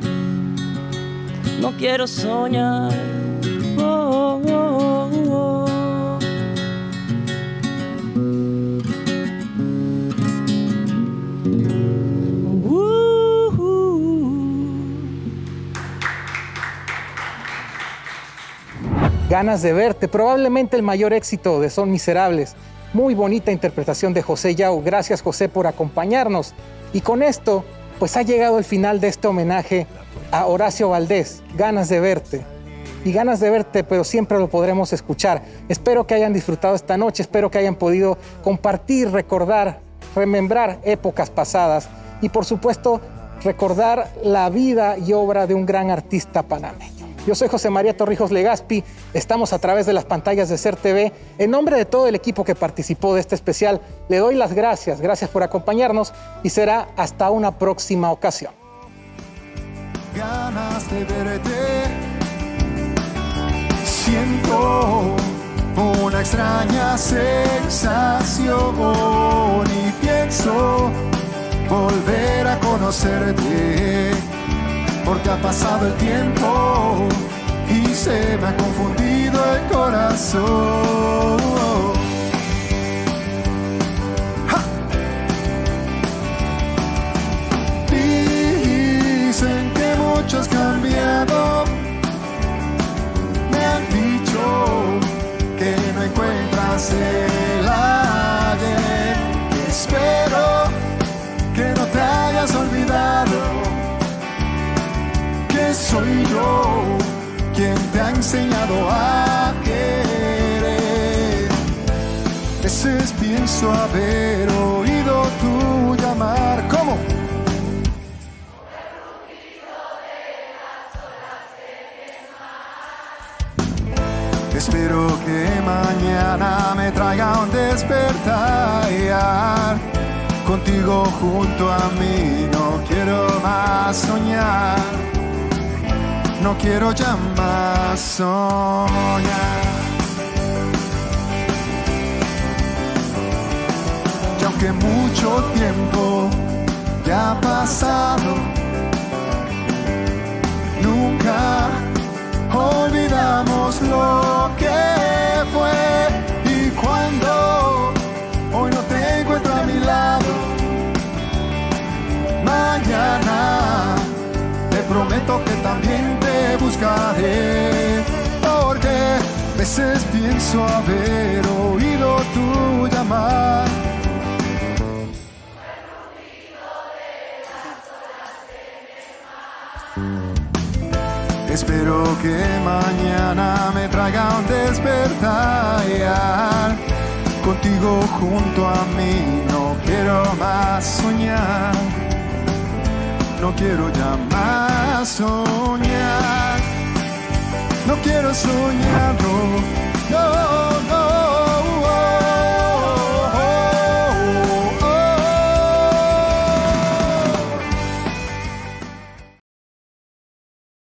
No quiero soñar. Oh, oh, oh, oh. Ganas de verte, probablemente el mayor éxito de Son Miserables. Muy bonita interpretación de José Yao. Gracias, José, por acompañarnos. Y con esto, pues ha llegado el final de este homenaje a Horacio Valdés. Ganas de verte. Y ganas de verte, pero siempre lo podremos escuchar. Espero que hayan disfrutado esta noche, espero que hayan podido compartir, recordar, remembrar épocas pasadas y, por supuesto, recordar la vida y obra de un gran artista panameño. Yo soy José María Torrijos Legaspi, estamos a través de las pantallas de SER TV. En nombre de todo el equipo que participó de este especial, le doy las gracias por acompañarnos y será hasta una próxima ocasión. Ganas de verte, siento una extraña sensación y pienso volver a conocerte. Porque ha pasado el tiempo y se me ha confundido el corazón. ¡Ja! Dicen que mucho has cambiado. Me han dicho que no encuentras el ayer. Espero que no te hayas olvidado que soy yo quien te ha enseñado a querer. A veces pienso haber oído tu llamar. ¿Cómo? Espero que mañana me traiga un despertar. Contigo junto a mí no quiero más soñar. No quiero ya más soñar. Y aunque mucho tiempo ya ha pasado, nunca olvidamos lo que fue. Y cuando hoy no te encuentro a mi lado, mañana te prometo que también te buscaré, porque a veces pienso haber oído tu llamar. Espero que mañana me traiga un despertar. Contigo junto a mí no quiero más soñar. No quiero ya más soñar. No quiero soñar, no, no, no.